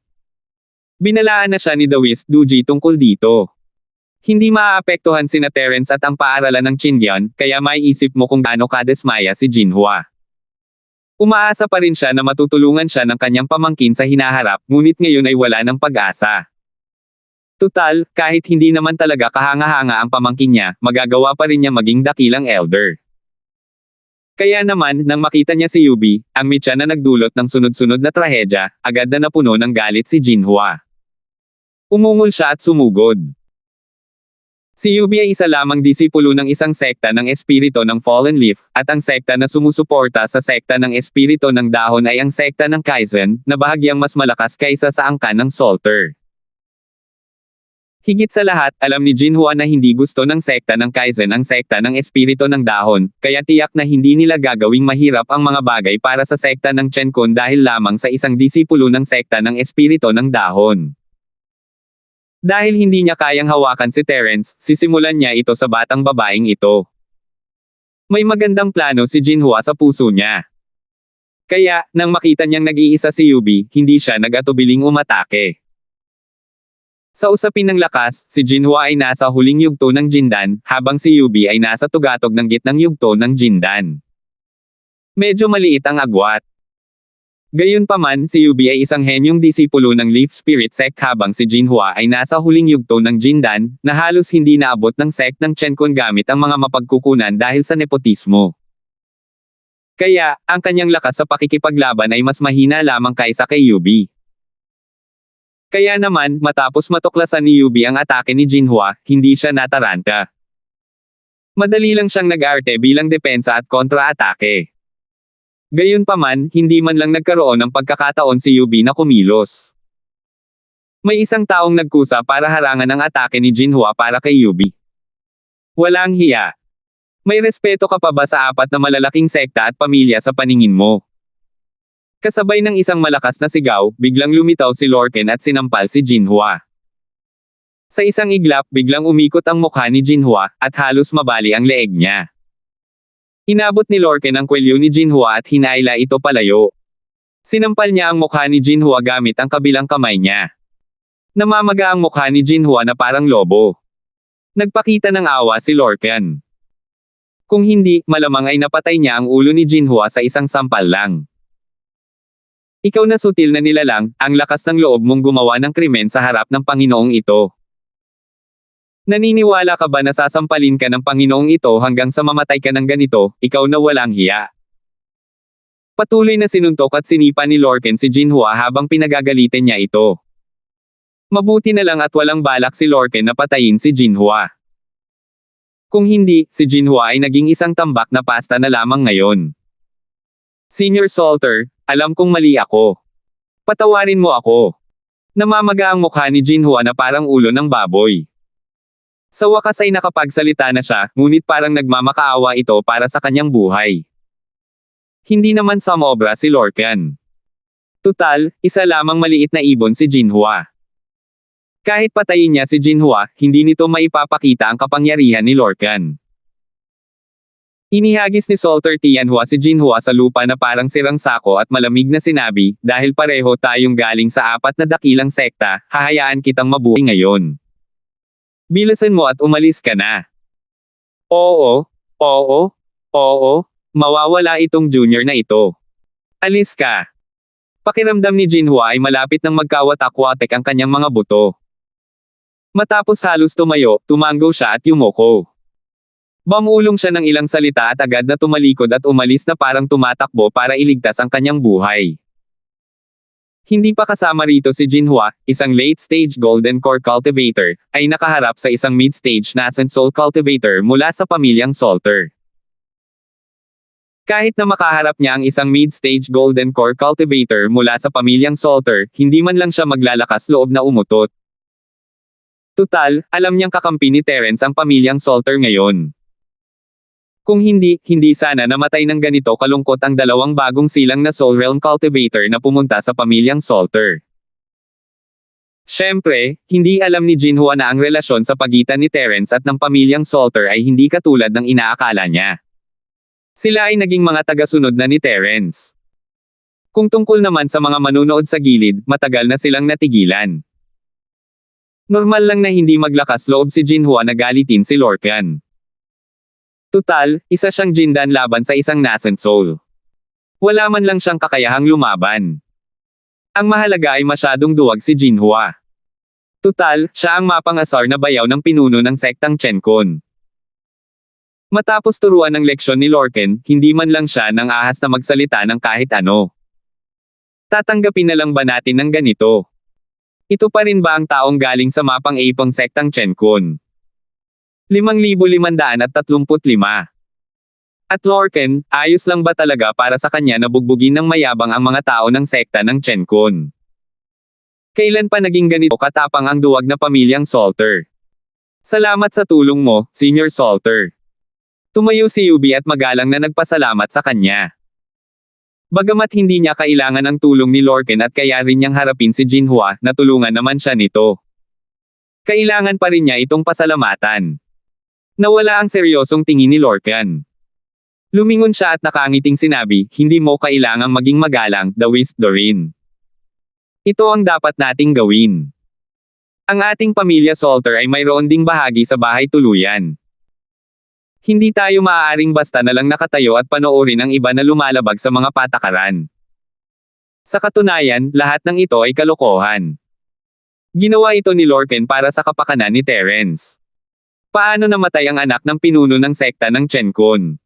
Binalaan na siya ni Dawis Duji tungkol dito. Hindi maaapektuhan sina Terence at ang paaralan ng Qingyan, kaya maiisip mo kung gaano kadesmaya si Jinhua. Umaasa pa rin siya na matutulungan siya ng kanyang pamangkin sa hinaharap, ngunit ngayon ay wala ng pag-asa. Tutal, kahit hindi naman talaga kahanga-hanga ang pamangkin niya, magagawa pa rin niya maging dakilang elder. Kaya naman, nang makita niya si Yubi, ang mitya na nagdulot ng sunod-sunod na trahedya, agad na napuno ng galit si Jinhua. Umungol siya at sumugod. Si Yubi ay isa lamang disipulo ng isang sekta ng espiritu ng Fallen Leaf, at ang sekta na sumusuporta sa sekta ng espiritu ng dahon ay ang sekta ng Kaizen, na bahagyang mas malakas kaysa sa angkan ng Salter. Higit sa lahat, alam ni Jinhua na hindi gusto ng sekta ng Kaizen ang sekta ng espiritu ng dahon, kaya tiyak na hindi nila gagawing mahirap ang mga bagay para sa sekta ng Chenkun dahil lamang sa isang disipulo ng sekta ng espiritu ng dahon. Dahil hindi niya kayang hawakan si Terence, sisimulan niya ito sa batang babaeng ito. May magandang plano si Jinhua sa puso niya. Kaya, nang makita niyang nag-iisa si Yubi, hindi siya nag-atubiling umatake. Sa usapin ng lakas, si Jinhua ay nasa huling yugto ng Jindan, habang si Yubi ay nasa tugatog ng gitnang yugto ng Jindan. Medyo maliit ang agwat. Gayunpaman, si Yubi ay isang henyong disipulo ng Leaf Spirit Sect habang si Jinhua ay nasa huling yugto ng Jindan, na halos hindi naabot ng sect ng Chenkun gamit ang mga mapagkukunan dahil sa nepotismo. Kaya, ang kanyang lakas sa pakikipaglaban ay mas mahina lamang kaysa kay Yubi. Kaya naman, matapos matuklasan ni Yubi ang atake ni Jinhua, hindi siya nataranta. Madali lang siyang nag-arte bilang depensa at kontra-atake. Gayunpaman, hindi man lang nagkaroon ng pagkakataon si Yubi na kumilos. May isang taong nagkusa para harangan ang atake ni Jinhua para kay Yubi. Walang hiya. May respeto ka pa ba sa apat na malalaking sekta at pamilya sa paningin mo? Kasabay ng isang malakas na sigaw, biglang lumitaw si Lorken at sinampal si Jinhua. Sa isang iglap, biglang umikot ang mukha ni Jinhua, at halos mabali ang leeg niya. Inabot ni Lorken ang kwelyo ni Jinhua at hinaila ito palayo. Sinampal niya ang mukha ni Jinhua gamit ang kabilang kamay niya. Namamaga ang mukha ni Jinhua na parang lobo. Nagpakita ng awa si Lorken. Kung hindi, malamang ay napatay niya ang ulo ni Jinhua sa isang sampal lang. Ikaw na sutil na nilalang, ang lakas ng loob mong gumawa ng krimen sa harap ng Panginoong ito. Naniniwala ka ba na sasampalin ka ng Panginoong ito hanggang sa mamatay ka ng ganito, ikaw na walang hiya? Patuloy na sinuntok at sinipa ni Lorken si Jinhua habang pinagagalitan niya ito. Mabuti na lang at walang balak si Lorken na patayin si Jinhua. Kung hindi, si Jinhua ay naging isang tambak na pasta na lamang ngayon. Senior Salter, alam kong mali ako. Patawarin mo ako. Namamaga ang mukha ni Jinhua na parang ulo ng baboy. Sa wakas ay nakapagsalita na siya, ngunit parang nagmamakaawa ito para sa kanyang buhay. Hindi naman sumobra si Lorken. Tutal, isa lamang maliit na ibon si Jinhua. Kahit patayin niya si Jinhua, hindi nito maipapakita ang kapangyarihan ni Lorken. Inihagis ni Salter Tianhua si Jinhua sa lupa na parang sirang sako at malamig na sinabi, dahil pareho tayong galing sa apat na dakilang sekta, hahayaan kitang mabuhay ngayon. Bilisan mo at umalis ka na. Oo, mawawala itong junior na ito. Alis ka. Pakiramdam ni Jinhua ay malapit ng magkawatak-watek ang kanyang mga buto. Matapos halos tumayo, tumanggo siya at yumoko. Bamulong siya ng ilang salita at agad na tumalikod at umalis na parang tumatakbo para iligtas ang kanyang buhay. Hindi pa kasama rito si Jinhua, isang late-stage Golden Core Cultivator, ay nakaharap sa isang mid-stage Nascent Soul Cultivator mula sa pamilyang Salter. Kahit na makaharap niya ang isang mid-stage Golden Core Cultivator mula sa pamilyang Salter, hindi man lang siya maglalakas loob na umutot. Tutal, alam niyang kakampi ni Terence ang pamilyang Salter ngayon. Kung hindi sana namatay ng ganito kalungkot ang dalawang bagong silang na Soul Realm Cultivator na pumunta sa pamilyang Salter. Siyempre, hindi alam ni Jinhua na ang relasyon sa pagitan ni Terence at ng pamilyang Salter ay hindi katulad ng inaakala niya. Sila ay naging mga tagasunod na ni Terence. Kung tungkol naman sa mga manunood sa gilid, matagal na silang natigilan. Normal lang na hindi maglakas loob si Jinhua na galitin si Lorken. Tutal, isa siyang Jindan laban sa isang Nascent Soul. Wala man lang siyang kakayahang lumaban. Ang mahalaga ay masyadong duwag si Jinhua. Tutal, siya ang mapang-asar na bayaw ng pinuno ng sektang Chenkon. Matapos turuan ng leksyon ni Lorcan, hindi man lang siya nang ahas na magsalita ng kahit ano. Tatanggapin na lang ba natin ng ganito? Ito pa rin ba ang taong galing sa mapang-ipang sektang Chenkon? 5,535. At Lorcan, ayos lang ba talaga para sa kanya na bugbugin ng mayabang ang mga tao ng sekta ng Chenkon? Kailan pa naging ganito katapang ang duwag na pamilyang Salter? Salamat sa tulong mo, Senior Salter. Tumayo si Yubi at magalang na nagpasalamat sa kanya. Bagamat hindi niya kailangan ang tulong ni Lorcan at kaya rin niyang harapin si Jinhua, natulungan naman siya nito. Kailangan pa rin niya itong pasalamatan. Nawala ang seryosong tingin ni Lorcan. Lumingon siya at nakangiting sinabi, hindi mo kailangang maging magalang, Dawis Dorin. Ito ang dapat nating gawin. Ang ating pamilya Salter ay mayroon ding bahagi sa bahay tuluyan. Hindi tayo maaaring basta na lang nakatayo at panoorin ang iba na lumalabag sa mga patakaran. Sa katunayan, lahat ng ito ay kalokohan. Ginawa ito ni Lorcan para sa kapakanan ni Terence. Paano namatay ang anak ng pinuno ng sekta ng Chenkon?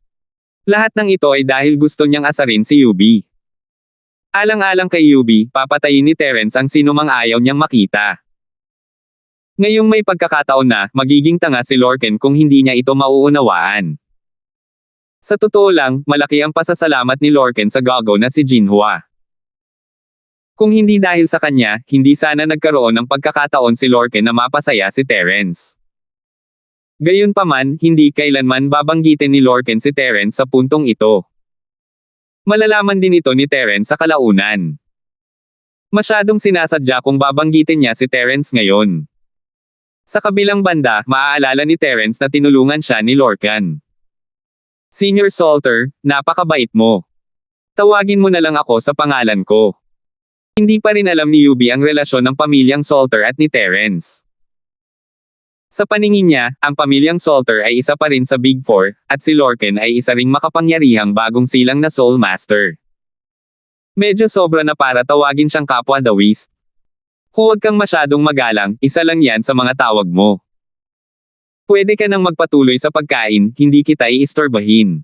Lahat ng ito ay dahil gusto niyang asarin si Yubi. Alang-alang kay Yubi, papatayin ni Terence ang sinumang ayaw niyang makita. Ngayong may pagkakataon na, magiging tanga si Lorcan kung hindi niya ito mauunawaan. Sa totoo lang, malaki ang pasasalamat ni Lorcan sa gago na si Jinhua. Kung hindi dahil sa kanya, hindi sana nagkaroon ng pagkakataon si Lorcan na mapasaya si Terence. Gayunpaman, hindi kailanman babanggitin ni Lorcan si Terence sa puntong ito. Malalaman din ito ni Terence sa kalaunan. Masyadong sinasadya kung babanggitin niya si Terence ngayon. Sa kabilang banda, maaalala ni Terence na tinulungan siya ni Lorcan. Senior Salter, napakabait mo. Tawagin mo na lang ako sa pangalan ko. Hindi pa rin alam ni Yubi ang relasyon ng pamilyang Salter at ni Terence. Sa paningin niya, ang pamilyang Salter ay isa pa rin sa Big Four, at si Lorcan ay isa ring makapangyarihang bagong silang na Soul Master. Medyo sobra na para tawagin siyang kapwa Dawis. Huwag kang masyadong magalang, isa lang yan sa mga tawag mo. Pwede ka nang magpatuloy sa pagkain, hindi kita iistorbahin.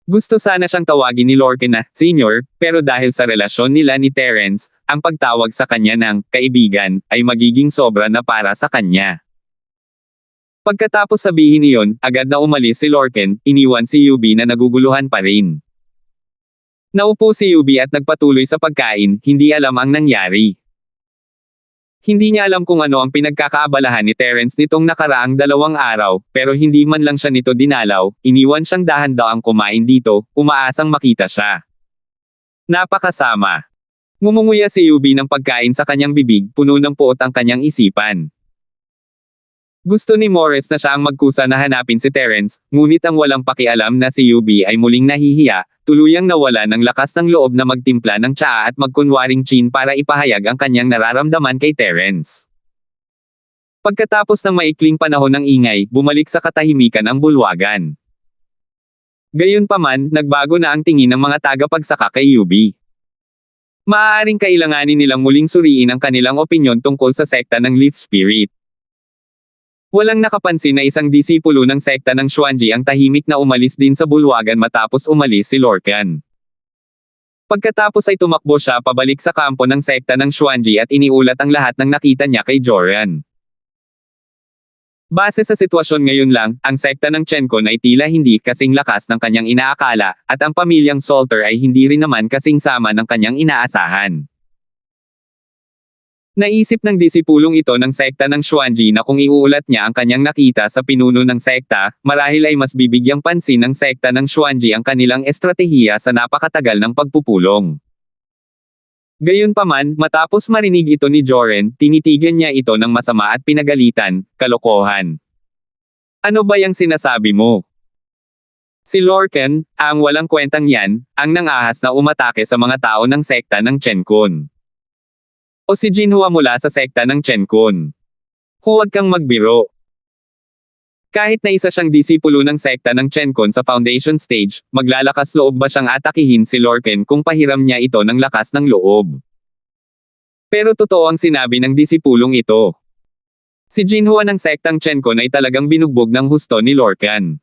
Gusto sana siyang tawagin ni Lorcan na Senior, pero dahil sa relasyon nila ni Terence, ang pagtawag sa kanya ng kaibigan ay magiging sobra na para sa kanya. Pagkatapos sabihin iyon, agad na umalis si Lorcan, iniwan si Yubi na naguguluhan pa rin. Naupo si Yubi at nagpatuloy sa pagkain, hindi alam ang nangyari. Hindi niya alam kung ano ang pinagkakaabalahan ni Terence nitong nakaraang 2 araw, pero hindi man lang siya nito dinalaw, iniwan siyang dahan-daang kumain dito, umaasang makita siya. Napakasama. Ngumunguya si Yubi ng pagkain sa kanyang bibig, puno ng puot ang kanyang isipan. Gusto ni Morris na siya ang magkusa na hanapin si Terence, ngunit ang walang pakialam na si Yubi ay muling nahihiya, tuluyang nawala ng lakas ng loob na magtimpla ng tsaa at magkunwaring chin para ipahayag ang kanyang nararamdaman kay Terence. Pagkatapos ng maikling panahon ng ingay, bumalik sa katahimikan ang bulwagan. Gayunpaman, nagbago na ang tingin ng mga tagapagsaka kay Yubi. Maaaring kailanganin nilang muling suriin ang kanilang opinyon tungkol sa sekta ng Leaf Spirit. Walang nakapansin na isang disipulo ng sekta ng Xuanji ang tahimik na umalis din sa bulwagan matapos umalis si Lorcan. Pagkatapos ay tumakbo siya pabalik sa kampo ng sekta ng Xuanji at iniulat ang lahat ng nakita niya kay Joran. Base sa sitwasyon ngayon lang, ang sekta ng Chenkon ay tila hindi kasing lakas ng kanyang inaakala, at ang pamilyang Salter ay hindi rin naman kasing sama ng kanyang inaasahan. Naisip ng disipulong ito ng sekta ng Xuanji na kung iuulat niya ang kanyang nakita sa pinuno ng sekta, marahil ay mas bibigyang pansin ng sekta ng Xuanji ang kanilang estratehiya sa napakatagal ng pagpupulong. Gayunpaman, matapos marinig ito ni Joran, tinitigan niya ito ng masama at pinagalitan, kalokohan. Ano ba yang sinasabi mo? Si Lorcan, ang walang kwentang yan, ang nangahas na umatake sa mga tao ng sekta ng Chenkon. O si Jinhua mula sa sekta ng Chenkon. Huwag kang magbiro. Kahit na isa siyang disipulo ng sekta ng Chencon sa foundation stage, maglalakas loob ba siyang atakihin si Lorcan kung pahiram niya ito ng lakas ng loob? Pero totoo ang sinabi ng disipulong ito. Si Jinhua ng sektang Chencon ay talagang binugbog ng husto ni Lorcan.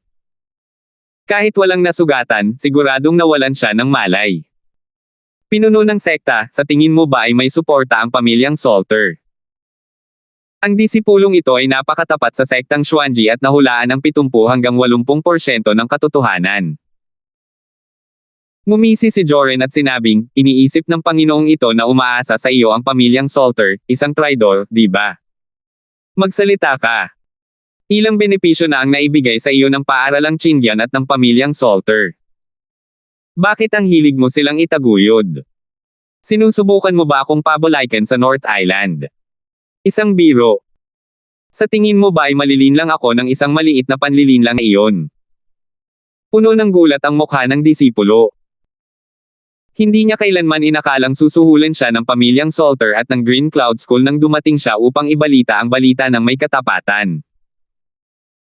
Kahit walang nasugatan, siguradong nawalan siya ng malay. Pinuno ng sekta, sa tingin mo ba ay may suporta ang pamilyang Salter? Ang disipulong ito ay napakatapat sa sektang Xuanji at nahulaan ng 70 hanggang 80% ng katotohanan. Ngumisi si Joren at sinabing, iniisip ng Panginoong ito na umaasa sa iyo ang pamilyang Salter, isang traidor, di ba? Magsalita ka. Ilang benepisyo na ang naibigay sa iyo ng paaralang Qingyan at ng pamilyang Salter? Bakit ang hilig mo silang itaguyod? Sinusubukan mo ba akong pabolaikan sa North Island? Isang biro. Sa tingin mo ba ay malilinlang ako ng isang maliit na panlilinlang na iyon? Puno ng gulat ang mukha ng disipulo. Hindi niya kailanman inakalang susuhulan siya ng pamilyang Salter at ng Green Cloud School nang dumating siya upang ibalita ang balita ng may katapatan.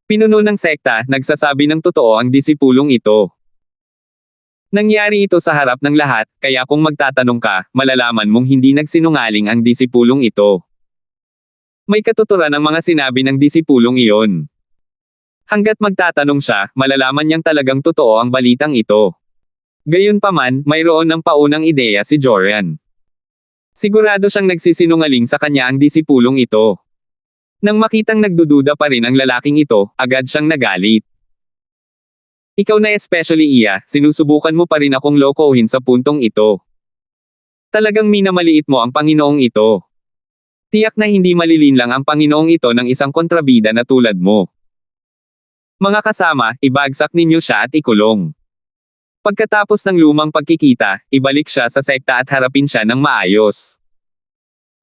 Pinuno ng sekta, nagsasabi ng totoo ang disipulong ito. Nangyari ito sa harap ng lahat, kaya kung magtatanong ka, malalaman mong hindi nagsinungaling ang disipulong ito. May katuturan ang mga sinabi ng disipulong iyon. Hanggat magtatanong siya, malalaman niyang talagang totoo ang balitang ito. Gayunpaman, mayroon ng paunang ideya si Joren. Sigurado siyang nagsisinungaling sa kanya ang disipulong ito. Nang makitang nagdududa pa rin ang lalaking ito, agad siyang nagalit. Ikaw na especially iya, sinusubukan mo pa rin akong lokohin sa puntong ito. Talagang minamaliit mo ang Panginoong ito. Tiyak na hindi malilinlang ang Panginoong ito ng isang kontrabida na tulad mo. Mga kasama, ibagsak ninyo siya at ikulong. Pagkatapos ng lumang pagkikita, ibalik siya sa sekta at harapin siya ng maayos.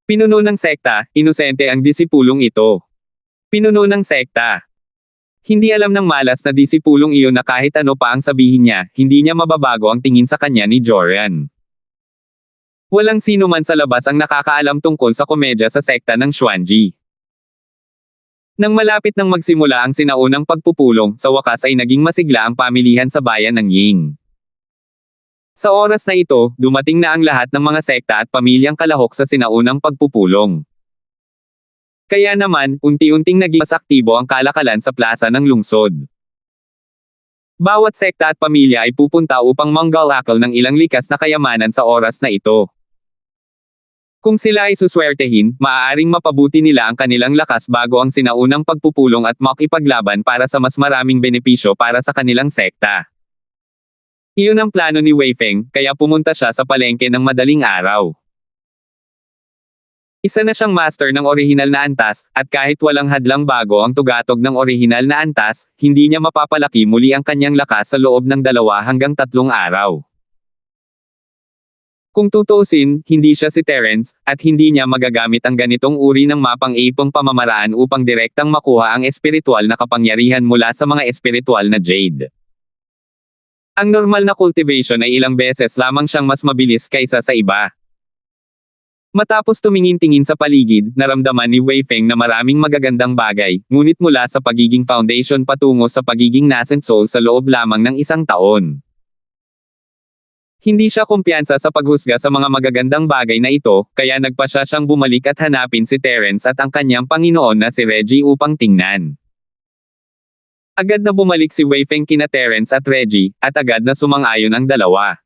Pinuno ng sekta, inosente ang disipulong ito. Pinuno ng sekta. Hindi alam ng malas na disipulong iyon na kahit ano pa ang sabihin niya, hindi niya mababago ang tingin sa kanya ni Joren. Walang sino man sa labas ang nakakaalam tungkol sa komedya sa sekta ng Xuanji. Nang malapit nang magsimula ang sinaunang pagpupulong, sa wakas ay naging masigla ang pamilihan sa bayan ng Ying. Sa oras na ito, dumating na ang lahat ng mga sekta at pamilyang kalahok sa sinaunang pagpupulong. Kaya naman, unti-unting naging mas aktibo ang kalakalan sa plaza ng lungsod. Bawat sekta at pamilya ay pupunta upang manggalakal ng ilang likas na kayamanan sa oras na ito. Kung sila ay suswertehin, maaaring mapabuti nila ang kanilang lakas bago ang sinaunang pagpupulong at makipaglaban para sa mas maraming benepisyo para sa kanilang sekta. Iyon ang plano ni Wei Feng, kaya pumunta siya sa palengke ng madaling araw. Isa na siyang master ng orihinal na antas, at kahit walang hadlang bago ang tugatog ng orihinal na antas, hindi niya mapapalaki muli ang kanyang lakas sa loob ng 2 hanggang 3 araw. Kung tutuusin, hindi siya si Terence, at hindi niya magagamit ang ganitong uri ng mapang-ipong pamamaraan upang direktang makuha ang espiritual na kapangyarihan mula sa mga espiritual na jade. Ang normal na cultivation ay ilang beses lamang siyang mas mabilis kaysa sa iba. Matapos tumingin-tingin sa paligid, naramdaman ni Wei Feng na maraming magagandang bagay, ngunit mula sa pagiging foundation patungo sa pagiging nascent soul sa loob lamang ng 1 taon. Hindi siya kumpiyansa sa paghusga sa mga magagandang bagay na ito, kaya nagpasya siyang bumalik at hanapin si Terence at ang kanyang Panginoon na si Reggie upang tingnan. Agad na bumalik si Wei Feng kina Terence at Reggie, at agad na sumang-ayon ang dalawa.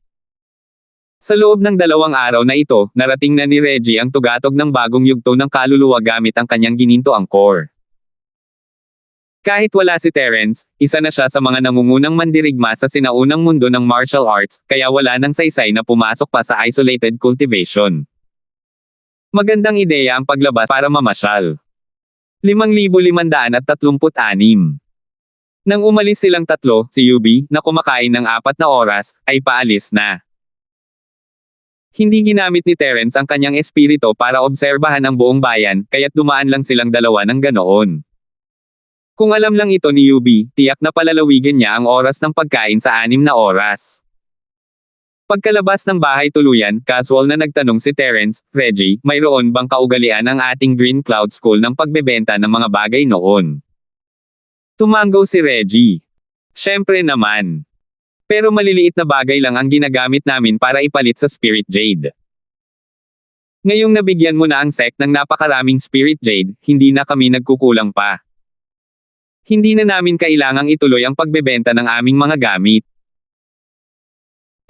Sa loob ng 2 araw na ito, narating na ni Reggie ang tugatog ng bagong yugto ng kaluluwa gamit ang kanyang ginintoang core. Kahit wala si Terence, isa na siya sa mga nangungunang mandirigma sa sinaunang mundo ng martial arts, kaya wala nang saysay na pumasok pa sa isolated cultivation. Magandang ideya ang paglabas para mamasyal. 5,536. Nang umalis silang tatlo, si Yubi, na kumakain ng 4 na oras, ay paalis na. Hindi ginamit ni Terence ang kanyang espiritu para obserbahan ang buong bayan, kaya't dumaan lang silang dalawa ng ganoon. Kung alam lang ito ni Yubi, tiyak na palalawigan niya ang oras ng pagkain sa 6 na oras. Pagkalabas ng bahay tuluyan, casual na nagtanong si Terence, Reggie, mayroon bang kaugalian ang ating Green Cloud School ng pagbebenta ng mga bagay noon? Tumango si Reggie. Siyempre naman. Pero maliliit na bagay lang ang ginagamit namin para ipalit sa Spirit Jade. Ngayong nabigyan mo na ang sect ng napakaraming Spirit Jade, hindi na kami nagkukulang pa. Hindi na namin kailangang ituloy ang pagbebenta ng aming mga gamit.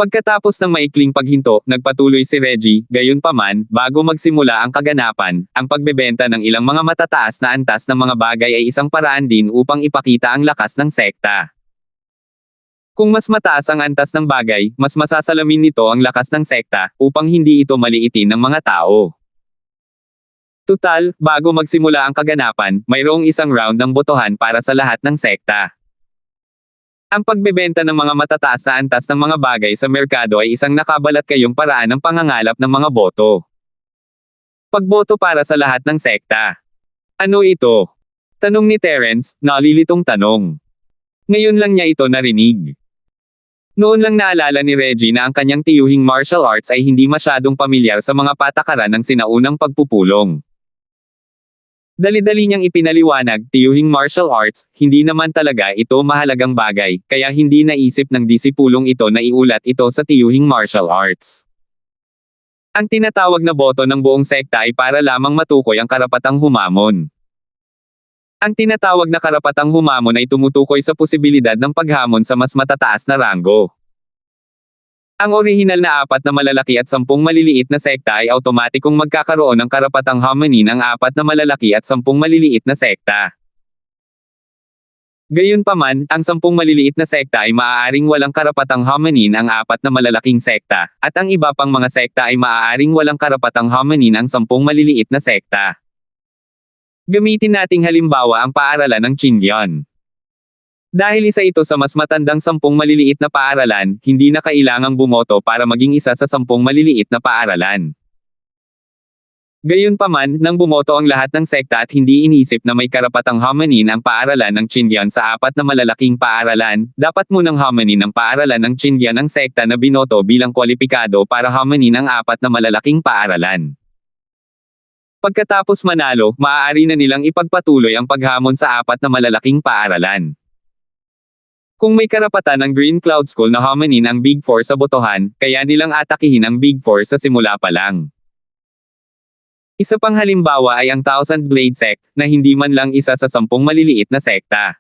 Pagkatapos ng maikling paghinto, nagpatuloy si Reggie, gayunpaman, bago magsimula ang kaganapan, ang pagbebenta ng ilang mga matataas na antas ng mga bagay ay isang paraan din upang ipakita ang lakas ng sekta. Kung mas mataas ang antas ng bagay, mas masasalamin nito ang lakas ng sekta, upang hindi ito maliitin ng mga tao. Tutal, bago magsimula ang kaganapan, mayroong isang round ng botohan para sa lahat ng sekta. Ang pagbebenta ng mga matataas na antas ng mga bagay sa merkado ay isang nakabalat kayong paraan ng pangangalap ng mga boto. Pagboto para sa lahat ng sekta. Ano ito? Tanong ni Terence, nalilitong tanong. Ngayon lang niya ito narinig. Noon lang naalala ni Reggie na ang kanyang tiyuhing martial arts ay hindi masyadong pamilyar sa mga patakaran ng sinaunang pagpupulong. Dali-dali niyang ipinaliwanag, tiyuhing martial arts, hindi naman talaga ito mahalagang bagay, kaya hindi naisip ng disipulong ito na iulat ito sa tiyuhing martial arts. Ang tinatawag na boto ng buong sekta ay para lamang matukoy ang karapatang humamon. Ang tinatawag na karapatang humamon ay tumutukoy sa posibilidad ng paghamon sa mas matataas na ranggo. Ang orihinal na 4 na malalaki at 10 maliliit na sekta ay automatikong magkakaroon ng karapatang homonin ang 4 na malalaki at 10 maliliit na sekta. Gayunpaman, ang 10 maliliit na sekta ay maaaring walang karapatang homonin ang 4 na malalaking sekta, at ang iba pang mga sekta ay maaaring walang karapatang homonin ang 10 maliliit na sekta. Gamitin nating halimbawa ang paaralan ng Qingyuan. Dahil isa ito sa mas matandang 10 maliliit na paaralan, hindi na kailangang bumoto para maging isa sa 10 maliliit na paaralan. Gayunpaman, nang bumoto ang lahat ng sekta at hindi inisip na may karapatang homonin ang paaralan ng Qingyuan sa 4 na malalaking paaralan, dapat munang homonin ang paaralan ng Qingyuan ang sekta na binoto bilang kwalipikado para homonin ang 4 na malalaking paaralan. Pagkatapos manalo, maaari na nilang ipagpatuloy ang paghamon sa 4 na malalaking paaralan. Kung may karapatan ng Green Cloud School na homonin ang Big Four sa botohan, kaya nilang atakihin ang Big Four sa simula pa lang. Isa pang halimbawa ay ang Thousand Blade Sect, na hindi man lang isa sa 10 maliliit na sekta.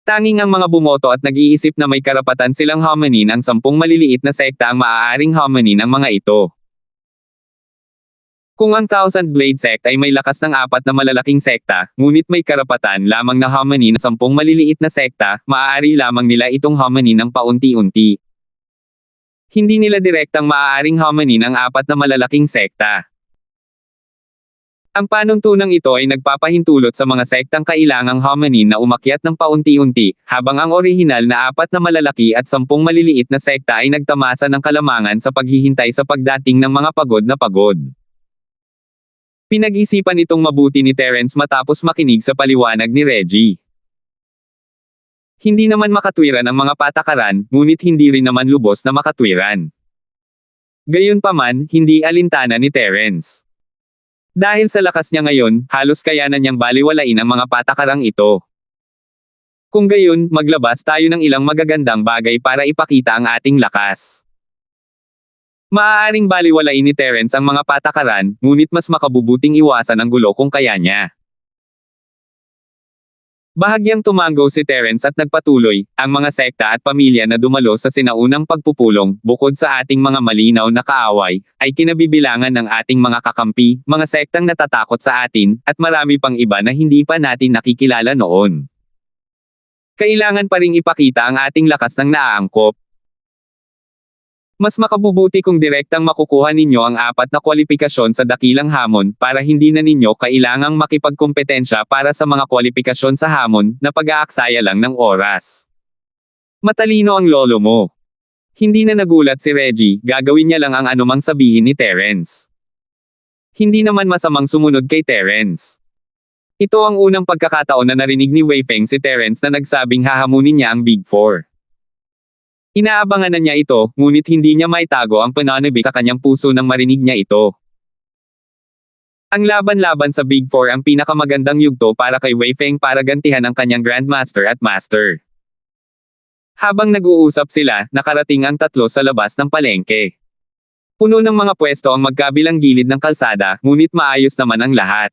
Tanging ang mga bumoto at nag-iisip na may karapatan silang homonin ang 10 maliliit na sekta ang maaaring homonin ang mga ito. Kung ang Thousand Blade Sect ay may lakas ng 4 na malalaking sekta, ngunit may karapatan lamang na homonin ng 10 maliliit na sekta, maaari lamang nila itong homonin ng paunti-unti. Hindi nila direktang maaaring homonin ang 4 na malalaking sekta. Ang panuntunang ito ay nagpapahintulot sa mga sektang kailangang homonin na umakyat ng paunti-unti, habang ang orihinal na 4 na malalaki at 10 maliliit na sekta ay nagtamasa ng kalamangan sa paghihintay sa pagdating ng mga pagod na pagod. Pinag-isipan itong mabuti ni Terence matapos makinig sa paliwanag ni Reggie. Hindi naman makatwiran ang mga patakaran, ngunit hindi rin naman lubos na makatwiran. Gayunpaman, hindi alintana ni Terence. Dahil sa lakas niya ngayon, halos kayanan niyang baliwalain ang mga patakarang ito. Kung gayon, maglabas tayo ng ilang magagandang bagay para ipakita ang ating lakas. Maaaring baliwalain ni Terence ang mga patakaran, ngunit mas makabubuting iwasan ang gulo kung kaya niya. Bahagyang tumango si Terence at nagpatuloy, ang mga sekta at pamilya na dumalo sa sinaunang pagpupulong, bukod sa ating mga malinaw na kaaway, ay kinabibilangan ng ating mga kakampi, mga sektang natatakot sa atin, at marami pang iba na hindi pa natin nakikilala noon. Kailangan pa ring ipakita ang ating lakas ng naaangkop. Mas makabubuti kung direktang makukuha ninyo ang 4 na kwalifikasyon sa dakilang hamon, para hindi na ninyo kailangang makipagkompetensya para sa mga kwalifikasyon sa hamon, na pag-aaksaya lang ng oras. Matalino ang lolo mo. Hindi na nagulat si Reggie, gagawin niya lang ang anumang sabihin ni Terence. Hindi naman masamang sumunod kay Terence. Ito ang unang pagkakataon na narinig ni Wei Feng si Terence na nagsabing hahamunin niya ang Big Four. Inaabangan na niya ito, ngunit hindi niya maitago ang pananabik sa kanyang puso nang marinig niya ito. Ang laban-laban sa Big Four ang pinakamagandang yugto para kay Wei Feng para gantihan ang kanyang Grandmaster at Master. Habang nag-uusap sila, nakarating ang tatlo sa labas ng palengke. Puno ng mga pwesto ang magkabilang gilid ng kalsada, ngunit maayos naman ang lahat.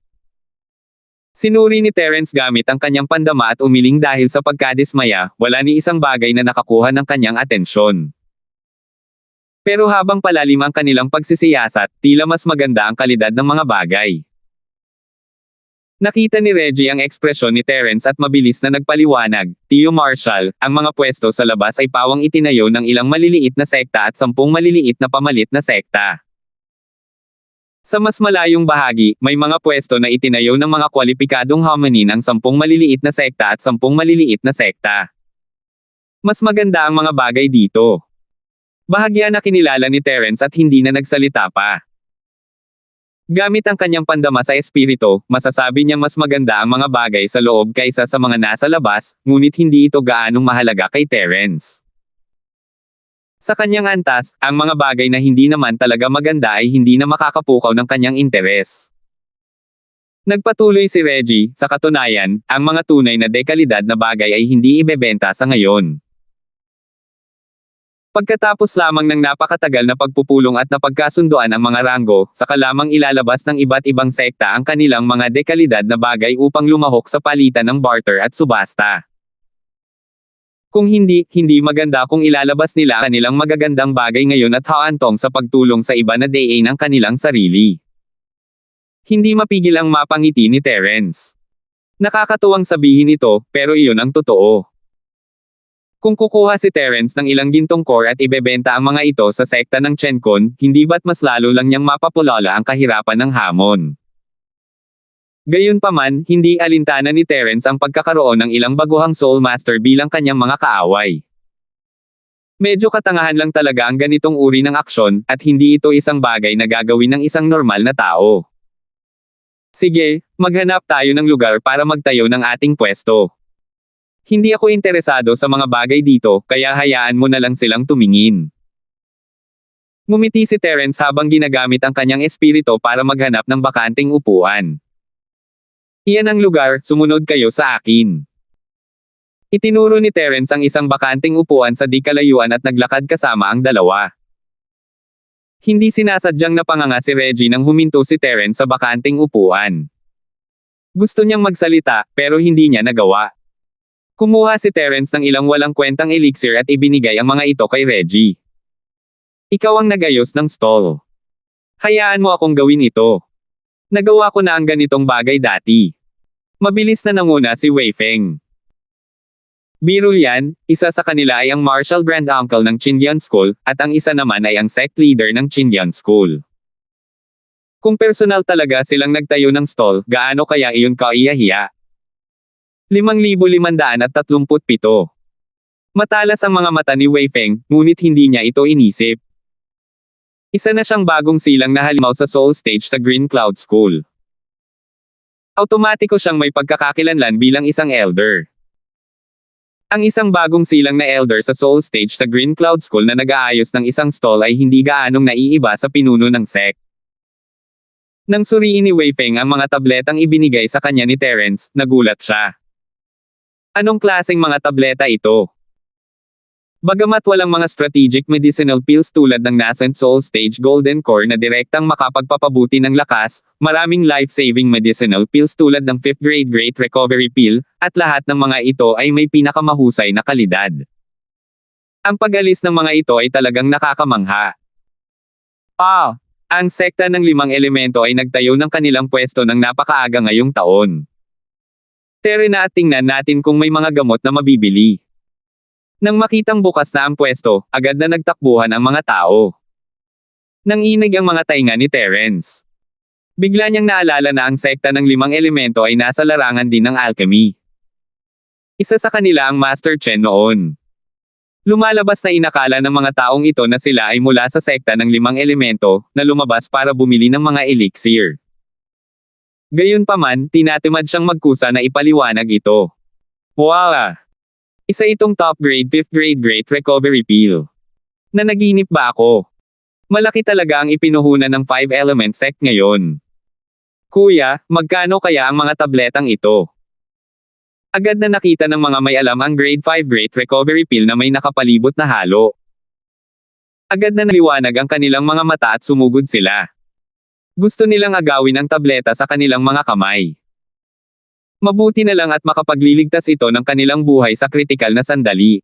Sinuri ni Terence gamit ang kanyang pandama at umiling dahil sa pagkadismaya, wala ni isang bagay na nakakuha ng kanyang atensyon. Pero habang palalim ang kanilang pagsisiyasat, tila mas maganda ang kalidad ng mga bagay. Nakita ni Reggie ang ekspresyon ni Terence at mabilis na nagpaliwanag, Tio Marshall, ang mga pwesto sa labas ay pawang itinayo ng ilang maliliit na sekta at 10 maliliit na pamalit na sekta. Sa mas malayong bahagi, may mga pwesto na itinayo ng mga kwalipikadong hominin ang 10 maliliit na sekta at 10 maliliit na sekta. Mas maganda ang mga bagay dito. Bahagya na kinilala ni Terence at hindi na nagsalita pa. Gamit ang kanyang pandama sa espiritu, masasabi niyang mas maganda ang mga bagay sa loob kaysa sa mga nasa labas, ngunit hindi ito gaanong mahalaga kay Terence. Sa kanyang antas, ang mga bagay na hindi naman talaga maganda ay hindi na makakapukaw ng kanyang interes. Nagpatuloy si Reggie, sa katunayan, ang mga tunay na dekalidad na bagay ay hindi ibebenta sa ngayon. Pagkatapos lamang ng napakatagal na pagpupulong at napagkasunduan ang mga ranggo, saka lamang ilalabas ng iba't ibang sekta ang kanilang mga dekalidad na bagay upang lumahok sa palitan ng barter at subasta. Kung hindi maganda kung ilalabas nila ang kanilang magagandang bagay ngayon at haantong sa pagtulong sa iba na dayin ang kanilang sarili. Hindi mapigil ang mapangiti ni Terence. Nakakatuwang sabihin ito, pero iyon ang totoo. Kung kukuha si Terence ng ilang gintong core at ibebenta ang mga ito sa sekta ng Chencon, hindi ba't mas lalo lang niyang mapapulala ang kahirapan ng hamon? Gayunpaman, hindi alintana ni Terence ang pagkakaroon ng ilang baguhang Soul Master bilang kanyang mga kaaway. Medyo katangahan lang talaga ang ganitong uri ng aksyon, at hindi ito isang bagay na gagawin ng isang normal na tao. Sige, maghanap tayo ng lugar para magtayo ng ating pwesto. Hindi ako interesado sa mga bagay dito, kaya hayaan mo na lang silang tumingin. Ngumiti si Terence habang ginagamit ang kanyang espiritu para maghanap ng bakanting upuan. Iyan ang lugar, sumunod kayo sa akin. Itinuro ni Terence ang isang bakanting upuan sa di kalayuan at naglakad kasama ang dalawa. Hindi sinasadyang napanganga si Reggie nang huminto si Terence sa bakanting upuan. Gusto niyang magsalita, pero hindi niya nagawa. Kumuha si Terence ng ilang walang kwentang elixir at ibinigay ang mga ito kay Reggie. Ikaw ang nagayos ng stall. Hayaan mo akong gawin ito. Nagawa ko na ang ganitong bagay dati. Mabilis na nanguna si Wei Feng. Biro yan, isa sa kanila ay ang Marshall Grand Uncle ng Qindian School, at ang isa naman ay ang sect leader ng Qindian School. Kung personal talaga silang nagtayo ng stall, gaano kaya iyon kaiyahiya? 5,537. Matalas ang mga mata ni Wei Feng, ngunit hindi niya ito inisip. Isa na siyang bagong silang na halimaw sa Soul Stage sa Green Cloud School. Automatiko siyang may pagkakakilanlan bilang isang elder. Ang isang bagong silang na elder sa Soul Stage sa Green Cloud School na nag-aayos ng isang stall ay hindi gaanong naiiba sa pinuno ng sect. Nang suriin ni Wei Feng ang mga tabletang ibinigay sa kanya ni Terence, nagulat siya. Anong klaseng mga tableta ito? Bagamat walang mga strategic medicinal pills tulad ng nascent Soul Stage Golden Core na direktang makapagpapabuti ng lakas, maraming life-saving medicinal pills tulad ng 5th grade Great Recovery Pill, at lahat ng mga ito ay may pinakamahusay na kalidad. Ang pag-alis ng mga ito ay talagang nakakamangha. Ang sekta ng 5 elemento ay nagtayo ng kanilang pwesto ng napakaaga ngayong taon. Tere na at tingnan natin kung may mga gamot na mabibili. Nang makitang bukas na ang pwesto, agad na nagtakbuhan ang mga tao. Nanginig ang mga tainga ni Terence. Bigla niyang naalala na ang sekta ng 5 elemento ay nasa larangan din ng alchemy. Isa sa kanila ang Master Chen noon. Lumalabas na inakala ng mga taong ito na sila ay mula sa sekta ng 5 elemento, na lumabas para bumili ng mga elixir. Gayunpaman, tinatamad siyang magkusa na ipaliwanag ito. Wow! Isa itong top grade 5th grade Great Recovery Pill. Nanaginip ba ako? Malaki talaga ang ipinuhunan ng 5 element sect ngayon. Kuya, magkano kaya ang mga tabletang ito? Agad na nakita ng mga may alam ang grade 5 Great Recovery Pill na may nakapalibot na halo. Agad na naliwanag ang kanilang mga mata at sumugod sila. Gusto nilang agawin ang tableta sa kanilang mga kamay. Mabuti na lang at makapagliligtas ito ng kanilang buhay sa kritikal na sandali.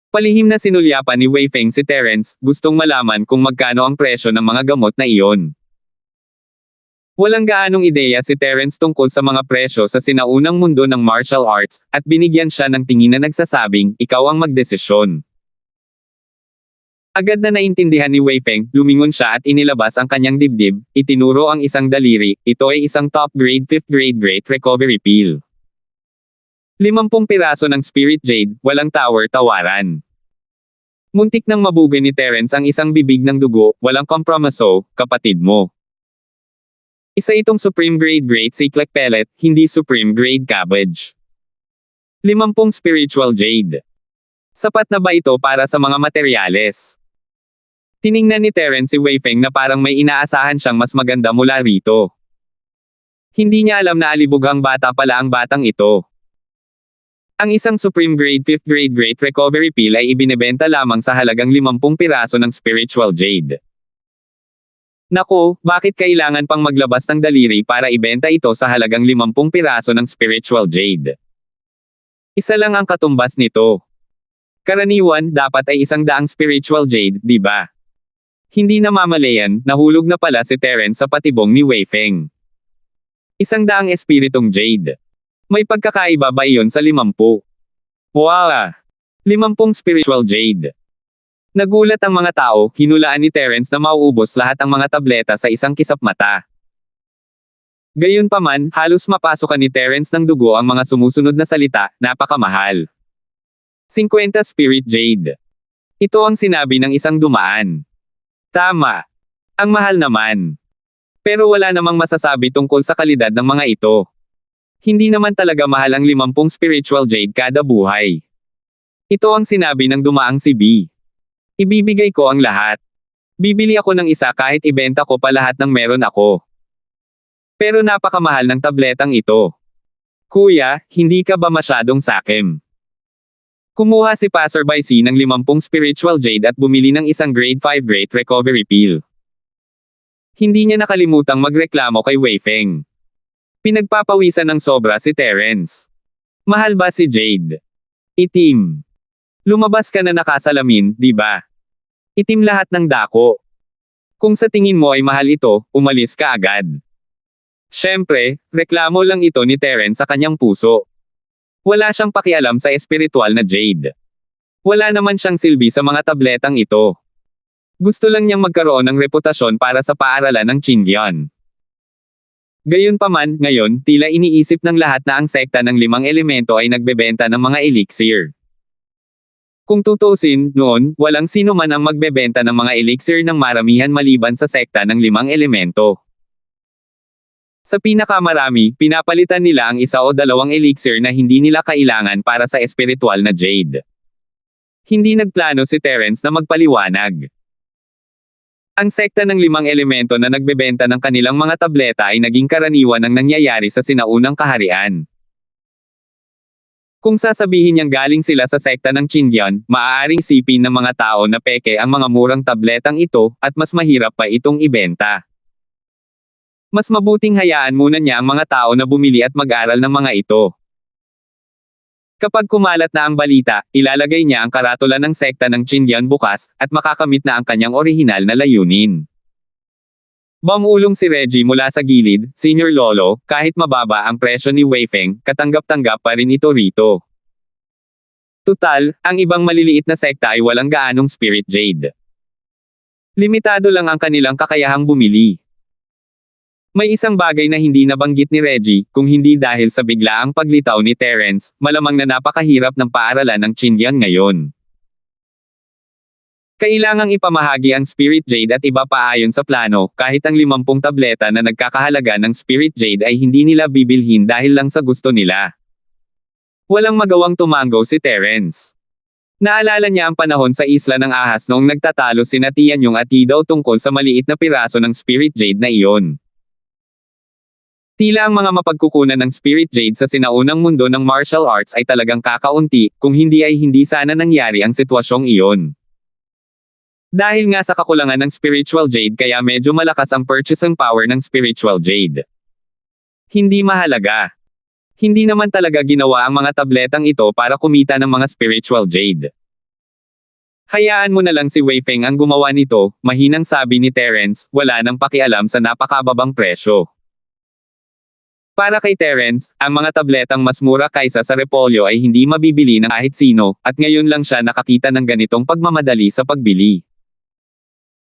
Palihim na sinulyapan ni Wei Feng si Terence, gustong malaman kung magkano ang presyo ng mga gamot na iyon. Walang gaanong ideya si Terence tungkol sa mga presyo sa sinaunang mundo ng martial arts, at binigyan siya ng tingin na nagsasabing, ikaw ang magdesisyon. Agad na naintindihan ni Wei Feng, lumingon siya at inilabas ang kanyang dibdib, itinuro ang isang daliri, ito ay isang top grade 5th grade Great Recovery Pill. 50 piraso ng Spirit Jade, walang tawar-tawaran. Muntik nang mabugay ni Terence ang isang bibig ng dugo, walang kompromiso, kapatid mo. Isa itong Supreme Grade Great Cyclic Pellet, hindi Supreme Grade Cabbage. 50 Spiritual Jade. Sapat na ba ito para sa mga materyales? Tiningnan ni Terence si Wei Feng na parang may inaasahan siyang mas maganda mula rito. Hindi niya alam na alibughang bata pala ang batang ito. Ang isang Supreme Grade 5th Grade Great Recovery Pill ay ibinebenta lamang sa halagang 50 piraso ng Spiritual Jade. Nako, bakit kailangan pang maglabas ng daliri para ibenta ito sa halagang 50 piraso ng Spiritual Jade? Isa lang ang katumbas nito. Karaniwan, dapat ay 100 Spiritual Jade, di ba? Hindi namamalayan, nahulog na pala si Terence sa patibong ni Wei Feng. 100 Espiritong Jade. May pagkakaiba ba iyon sa 50? Wow! 50 Spiritual Jade. Nagulat ang mga tao, hinulaan ni Terence na mauubos lahat ang mga tableta sa isang kisap mata. Gayunpaman, halos mapasukan ni Terence ng dugo ang mga sumusunod na salita, napakamahal. 50 Spirit Jade. Ito ang sinabi ng isang dumaan. Tama. Ang mahal naman. Pero wala namang masasabi tungkol sa kalidad ng mga ito. Hindi naman talaga mahal ang 50 Spiritual Jade kada buhay. Ito ang sinabi ng dumaang si B. Ibibigay ko ang lahat. Bibili ako ng isa kahit ibenta ko pa lahat ng meron ako. Pero napakamahal ng tabletang ito. Kuya, hindi ka ba masyadong sakim? Kumuha si Passerby C ng 50 Spiritual Jade at bumili ng isang Grade 5 Great Recovery Pill. Hindi niya nakalimutang magreklamo kay Wei Feng. Pinagpapawisan ng sobra si Terence. Mahal ba si Jade? Itim. Lumabas ka na nakasalamin, di ba? Itim lahat ng dako. Kung sa tingin mo ay mahal ito, umalis ka agad. Siyempre, reklamo lang ito ni Terence sa kanyang puso. Wala siyang pakialam sa espiritual na Jade. Wala naman siyang silbi sa mga tabletang ito. Gusto lang niyang magkaroon ng reputasyon para sa paaralan ng Qingyan. Gayunpaman, ngayon, tila iniisip ng lahat na ang sekta ng 5 elemento ay nagbebenta ng mga elixir. Kung tutuusin, noon, walang sino man ang magbebenta ng mga elixir ng maramihan maliban sa sekta ng 5 elemento. Sa pinakamarami, pinapalitan nila ang 1 o 2 elixir na hindi nila kailangan para sa espiritual na Jade. Hindi nagplano si Terence na magpaliwanag. Ang sekta ng 5 elemento na nagbebenta ng kanilang mga tableta ay naging karaniwan ang nangyayari sa sinaunang kaharian. Kung sasabihin niyang galing sila sa sekta ng Qingyan, maaaring sipin ng mga tao na peke ang mga murang tabletang ito, at mas mahirap pa itong ibenta. Mas mabuting hayaan muna niya ang mga tao na bumili at mag-aral ng mga ito. Kapag kumalat na ang balita, ilalagay niya ang karatula ng sekta ng Qingyan bukas, at makakamit na ang kanyang orihinal na layunin. Bumulong si Reggie mula sa gilid, Senior Lolo, kahit mababa ang presyo ni Wei Feng, katanggap-tanggap pa rin ito rito. Tutal, ang ibang maliliit na sekta ay walang gaanong Spirit Jade. Limitado lang ang kanilang kakayahang bumili. May isang bagay na hindi nabanggit ni Reggie, kung hindi dahil sa biglaang paglitaw ni Terence, malamang na napakahirap ng paaralan ng Qingyan ngayon. Kailangang ipamahagi ang Spirit Jade at iba pa ayon sa plano, kahit ang 50 tableta na nagkakahalaga ng Spirit Jade ay hindi nila bibilhin dahil lang sa gusto nila. Walang magawang tumanggo si Terence. Naalala niya ang panahon sa Isla ng Ahas noong nagtatalo sina Tianyong at Yi Dao tungkol sa maliit na piraso ng Spirit Jade na iyon. Tila ang mga mapagkukunan ng Spirit Jade sa sinaunang mundo ng martial arts ay talagang kakaunti, kung hindi ay hindi sana nangyari ang sitwasyong iyon. Dahil nga sa kakulangan ng Spiritual Jade kaya medyo malakas ang purchasing power ng Spiritual Jade. Hindi mahalaga. Hindi naman talaga ginawa ang mga tabletang ito para kumita ng mga Spiritual Jade. Hayaan mo na lang si Wei Feng ang gumawa nito, mahinang sabi ni Terence, wala nang pakialam sa napakababang presyo. Para kay Terence, ang mga tabletang mas mura kaysa sa repolyo ay hindi mabibili ng kahit sino, at ngayon lang siya nakakita ng ganitong pagmamadali sa pagbili.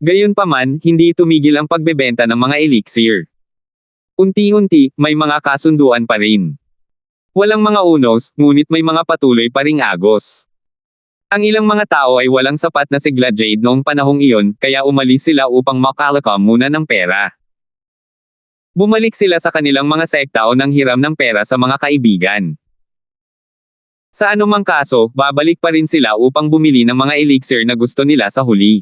Gayunpaman, hindi tumigil ang pagbebenta ng mga elixir. Unti-unti, may mga kasunduan pa rin. Walang mga unos, ngunit may mga patuloy pa ring agos. Ang ilang mga tao ay walang sapat na sigla jade noong panahong iyon, kaya umalis sila upang makalakam muna ng pera. Bumalik sila sa kanilang mga sekta o nanghiram ng pera sa mga kaibigan. Sa anumang kaso, babalik pa rin sila upang bumili ng mga elixir na gusto nila sa huli.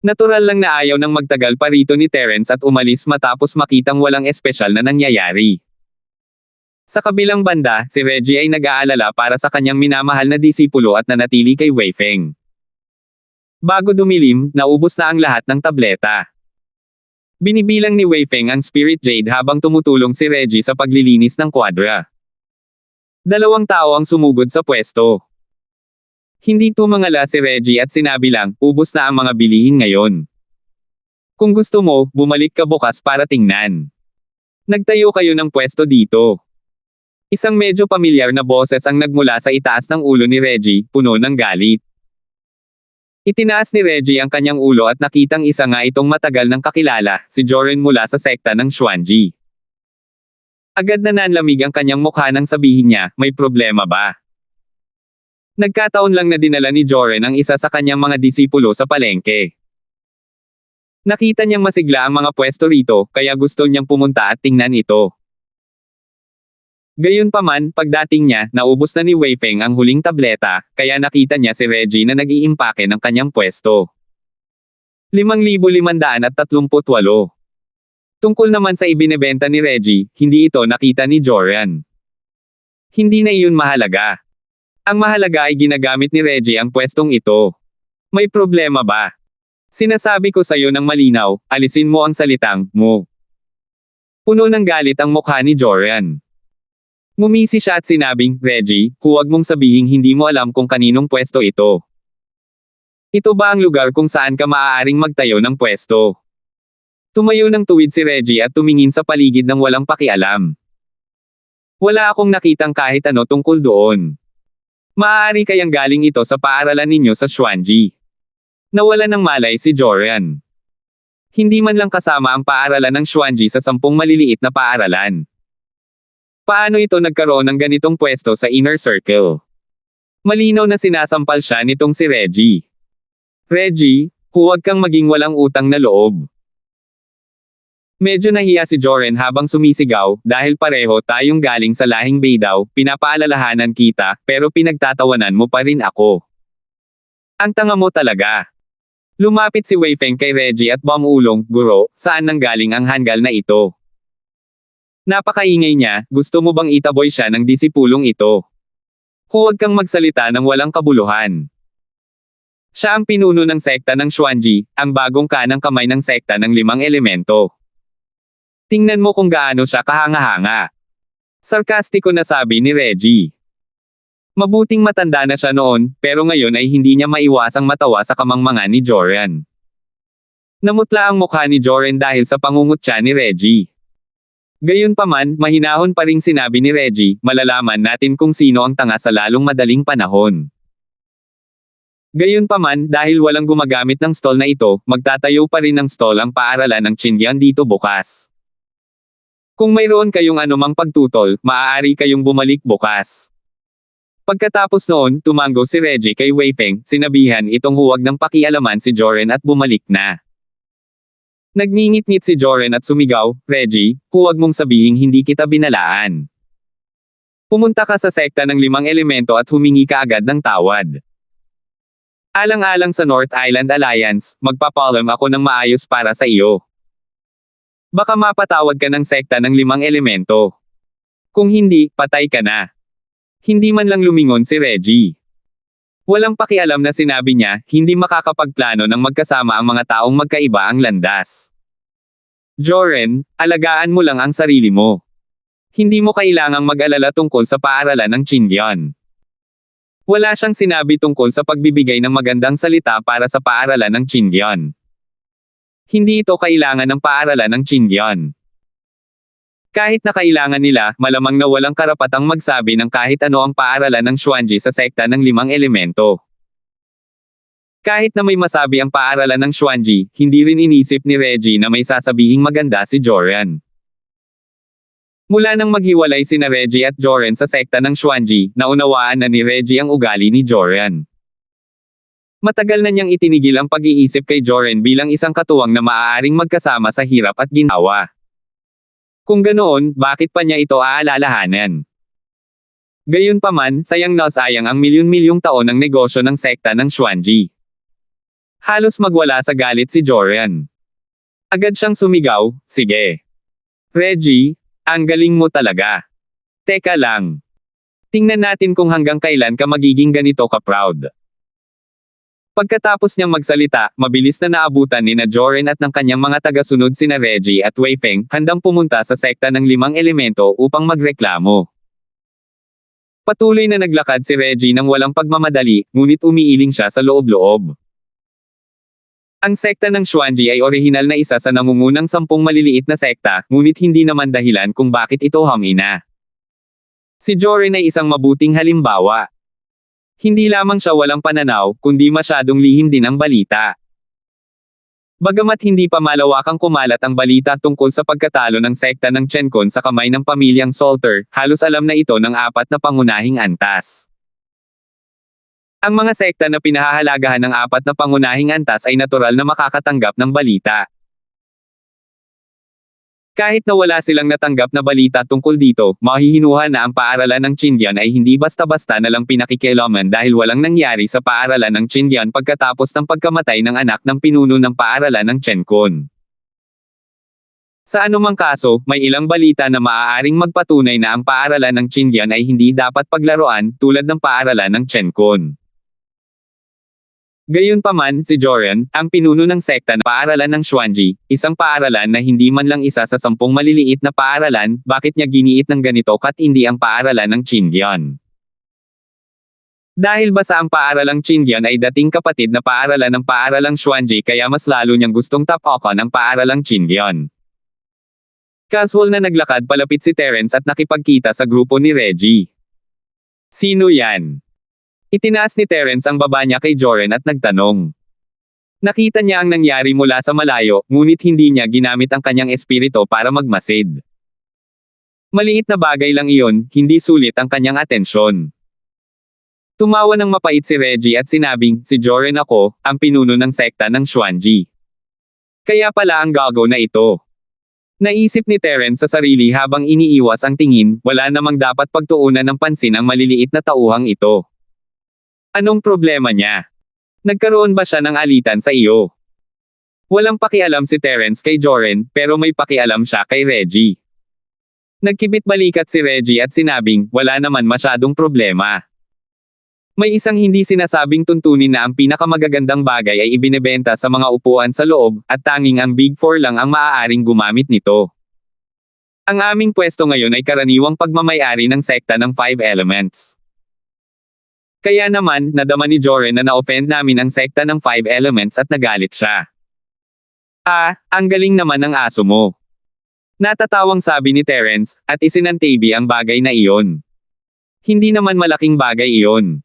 Natural lang na ayaw nang magtagal pa rito ni Terence at umalis matapos makitang walang espesyal na nangyayari. Sa kabilang banda, si Reggie ay nag-aalala para sa kanyang minamahal na disipulo at nanatili kay Wei Feng. Bago dumilim, naubos na ang lahat ng tableta. Binibilang ni Wei Feng ang Spirit Jade habang tumutulong si Reggie sa paglilinis ng kwadra. 2 tao ang sumugod sa pwesto. Hindi tumangala si Reggie at sinabi lang, ubos na ang mga bilihin ngayon. Kung gusto mo, bumalik ka bukas para tingnan. Nagtayo kayo ng pwesto dito. Isang medyo pamilyar na boses ang nagmula sa itaas ng ulo ni Reggie, puno ng galit. Itinaas ni Reggie ang kanyang ulo at nakitang isa nga itong matagal ng kakilala, si Joren mula sa sekta ng Xuanji. Agad na nanlamig ang kanyang mukha nang sabihin niya, may problema ba? Nagkataon lang na dinala ni Joren ang isa sa kanyang mga disipulo sa palengke. Nakita niyang masigla ang mga pwesto rito, kaya gusto niyang pumunta at tingnan ito. Gayunpaman, pagdating niya, naubos na ni Wei Feng ang huling tableta, kaya nakita niya si Reggie na nag-iimpake ng kanyang pwesto. 5,538. Tungkol naman sa ibinebenta ni Reggie, hindi ito nakita ni Joren. Hindi na iyon mahalaga. Ang mahalaga ay ginagamit ni Reggie ang pwestong ito. May problema ba? Sinasabi ko sa iyo ng malinaw, alisin mo ang salitang, mo. Puno ng galit ang mukha ni Joren. Ngumisi siya at sinabing, Reggie, huwag mong sabihing hindi mo alam kung kaninong pwesto ito. Ito ba ang lugar kung saan ka maaaring magtayo ng pwesto? Tumayo ng tuwid si Reggie at tumingin sa paligid ng walang pakialam. Wala akong nakitang kahit ano tungkol doon. Maaari kayang galing ito sa paaralan ninyo sa Xuanji. Nawala ng malay si Joren. Hindi man lang kasama ang paaralan ng Xuanji sa 10 maliliit na paaralan. Paano ito nagkaroon ng ganitong pwesto sa inner circle? Malinaw na sinasampal siya nitong si Reggie. Reggie, huwag kang maging walang utang na loob. Medyo nahiya si Joren habang sumisigaw, dahil pareho tayong galing sa lahing Beidao, pinapaalalahanan kita, pero pinagtatawanan mo pa rin ako. Ang tanga mo talaga. Lumapit si Wei Feng kay Reggie at bumulong, Guro, saan nanggaling ang hanggal na ito? Napakaingay niya, gusto mo bang itaboy siya ng disipulong ito? Huwag kang magsalita ng walang kabuluhan. Siya ang pinuno ng sekta ng Xuanji, ang bagong kanang kamay ng sekta ng 5 elemento. Tingnan mo kung gaano siya kahanga-hanga. Sarkastiko na sabi ni Reggie. Mabuting matanda na siya noon, pero ngayon ay hindi niya maiwasang matawa sa kamangmangan ni Joren. Namutla ang mukha ni Joren dahil sa pangungutya ni Reggie. Gayunpaman, mahinahon pa ring sinabi ni Reggie, malalaman natin kung sino ang tanga sa lalong madaling panahon. Gayunpaman, dahil walang gumagamit ng stall na ito, magtatayo pa rin ng stall ang paaralan ng Qingyang dito bukas. Kung mayroon kayong anumang pagtutol, maaari kayong bumalik bukas. Pagkatapos noon, tumango si Reggie kay Wei Feng, sinabihan itong huwag nang pakialaman si Joren at bumalik na. Nagngingit-ngit si Joren at sumigaw, Reggie, huwag mong sabihing hindi kita binalaan. Pumunta ka sa sekta ng 5 elemento at humingi ka agad ng tawad. Alang-alang sa North Island Alliance, magpapalam ako ng maayos para sa iyo. Baka mapatawag ka ng sekta ng 5 elemento. Kung hindi, patay ka na. Hindi man lang lumingon si Reggie. Walang pakialam na sinabi niya, hindi makakapagplano ng magkasama ang mga taong magkaiba ang landas. Joren, alagaan mo lang ang sarili mo. Hindi mo kailangang mag-alala tungkol sa paaralan ng Chindian. Wala siyang sinabi tungkol sa pagbibigay ng magandang salita para sa paaralan ng Chindian. Hindi ito kailangan ng paaralan ng Chindian. Kahit na kailangan nila, malamang na walang karapatang magsabi ng kahit ano ang paaralan ng Xuanji sa sekta ng 5 elemento. Kahit na may masabi ang paaralan ng Xuanji, hindi rin inisip ni Reggie na may sasabihing maganda si Joren. Mula nang maghiwalay sina Reggie at Joren sa sekta ng Xuanji, naunawaan na ni Reggie ang ugali ni Joren. Matagal na niyang itinigil ang pag-iisip kay Joren bilang isang katuwang na maaaring magkasama sa hirap at ginhawa. Kung ganoon, bakit pa niya ito aalalahanan? Gayunpaman, sayang na sayang ang milyon-milyong taon ng negosyo ng sekta ng Xuanji. Halos magwala sa galit si Joren. Agad siyang sumigaw, sige. Reggie, ang galing mo talaga. Teka lang. Tingnan natin kung hanggang kailan ka magiging ganito ka-proud. Pagkatapos niyang magsalita, mabilis na naabutan ni na Joren at ng kanyang mga tagasunod sina Reggie at Wei Feng, handang pumunta sa sekta ng 5 elemento upang magreklamo. Patuloy na naglakad si Reggie nang walang pagmamadali, ngunit umiiling siya sa loob-loob. Ang sekta ng Xuanji ay orihinal na isa sa nangungunang 10 maliliit na sekta, ngunit hindi naman dahilan kung bakit ito hamina. Si Joren ay isang mabuting halimbawa. Hindi lamang siya walang pananaw, kundi masyadong lihim din ang balita. Bagamat hindi pa malawakang kumalat ang balita tungkol sa pagkatalo ng sekta ng Chenkon sa kamay ng pamilyang Salter, halos alam na ito ng 4 na pangunahing antas. Ang mga sekta na pinahahalagahan ng 4 na pangunahing antas ay natural na makakatanggap ng balita. Kahit na wala silang natanggap na balita tungkol dito, mahihinuha na ang paaralan ng Chindian ay hindi basta-basta na lang pinakikialaman dahil walang nangyari sa paaralan ng Chindian pagkatapos ng pagkamatay ng anak ng pinuno ng paaralan ng Chenkon. Sa anumang kaso, may ilang balita na maaaring magpatunay na ang paaralan ng Chindian ay hindi dapat paglaruan, tulad ng paaralan ng Chenkon. Gayunpaman, si Joren, ang pinuno ng sekta na paaralan ng Xuanji, isang paaralan na hindi man lang isa sa 10 maliliit na paaralan, bakit niya giniit ng ganito kat hindi ang paaralan ng Chindian? Dahil ba sa ang paaralang Chindian ay dating kapatid na paaralan ng paaralang Xuanji kaya mas lalo niyang gustong tapakan ang paaralang Chindian? Casual na naglakad palapit si Terence at nakipagkita sa grupo ni Reggie. Sino yan? Itinaas ni Terence ang baba niya kay Joren at nagtanong. Nakita niya ang nangyari mula sa malayo, ngunit hindi niya ginamit ang kanyang espirito para magmasid. Maliit na bagay lang iyon, hindi sulit ang kanyang atensyon. Tumawa ng mapait si Reggie at sinabing, si Joren ako, ang pinuno ng sekta ng Xuanji. Kaya pala ang gago na ito. Naisip ni Terence sa sarili habang iniiwas ang tingin, wala namang dapat pagtuunan ng pansin ang maliliit na tauhang ito. Anong problema niya? Nagkaroon ba siya ng alitan sa iyo? Walang pakialam si Terence kay Joren, pero may pakialam siya kay Reggie. Nagkibit balikat si Reggie at sinabing, wala naman masyadong problema. May isang hindi sinasabing tuntunin na ang pinakamagagandang bagay ay ibinebenta sa mga upuan sa loob, at tanging ang Big Four lang ang maaaring gumamit nito. Ang aming pwesto ngayon ay karaniwang pagmamayari ng sekta ng 5 elements. Kaya naman, nadama ni Joren na na-offend namin ang sekta ng 5 elements at nagalit siya. Ang galing naman ng aso mo. Natatawang sabi ni Terence, at isinantabi ang bagay na iyon. Hindi naman malaking bagay iyon.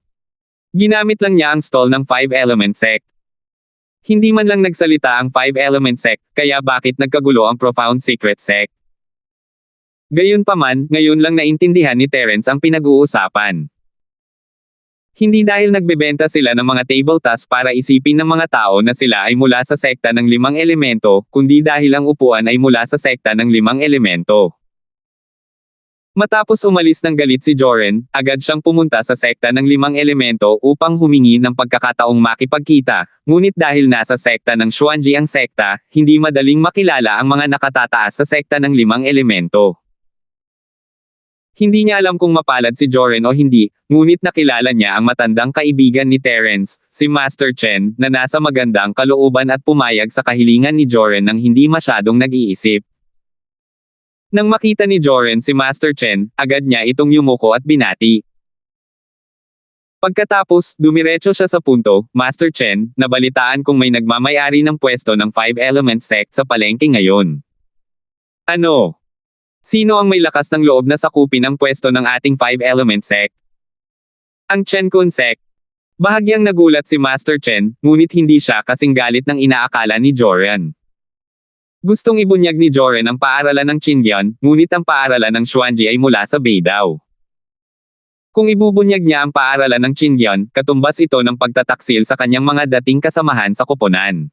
Ginamit lang niya ang stall ng 5 element sect. Hindi man lang nagsalita ang 5 element sect, kaya bakit nagkagulo ang profound secret sect? Gayunpaman, ngayon lang naintindihan ni Terence ang pinag-uusapan. Hindi dahil nagbebenta sila ng mga table tasks para isipin ng mga tao na sila ay mula sa sekta ng 5 elemento, kundi dahil ang upuan ay mula sa sekta ng 5 elemento. Matapos umalis ng galit si Joren, agad siyang pumunta sa sekta ng 5 elemento upang humingi ng pagkakataong makipagkita, ngunit dahil nasa sekta ng Xuanji ang sekta, hindi madaling makilala ang mga nakatataas sa sekta ng 5 elemento. Hindi niya alam kung mapalad si Joren o hindi, ngunit nakilala niya ang matandang kaibigan ni Terence, si Master Chen, na nasa magandang kalooban at pumayag sa kahilingan ni Joren nang hindi masyadong nag-iisip. Nang makita ni Joren si Master Chen, agad niya itong yumuko at binati. Pagkatapos, dumiretso siya sa punto, Master Chen, nabalitaan kung may nagmamayari ng pwesto ng 5-element sect sa palengke ngayon. Ano? Sino ang may lakas ng loob na sakupin ang pwesto ng ating 5-element sect? Ang Chen Kun sect. Bahagyang nagulat si Master Chen, ngunit hindi siya kasing galit ng inaakala ni Joren. Gustong ibunyag ni Joren ang paaralan ng Qingyan, ngunit ang paaralan ng Xuanji ay mula sa Beidao. Kung ibubunyag niya ang paaralan ng Qingyan, katumbas ito ng pagtataksil sa kanyang mga dating kasamahan sa koponan.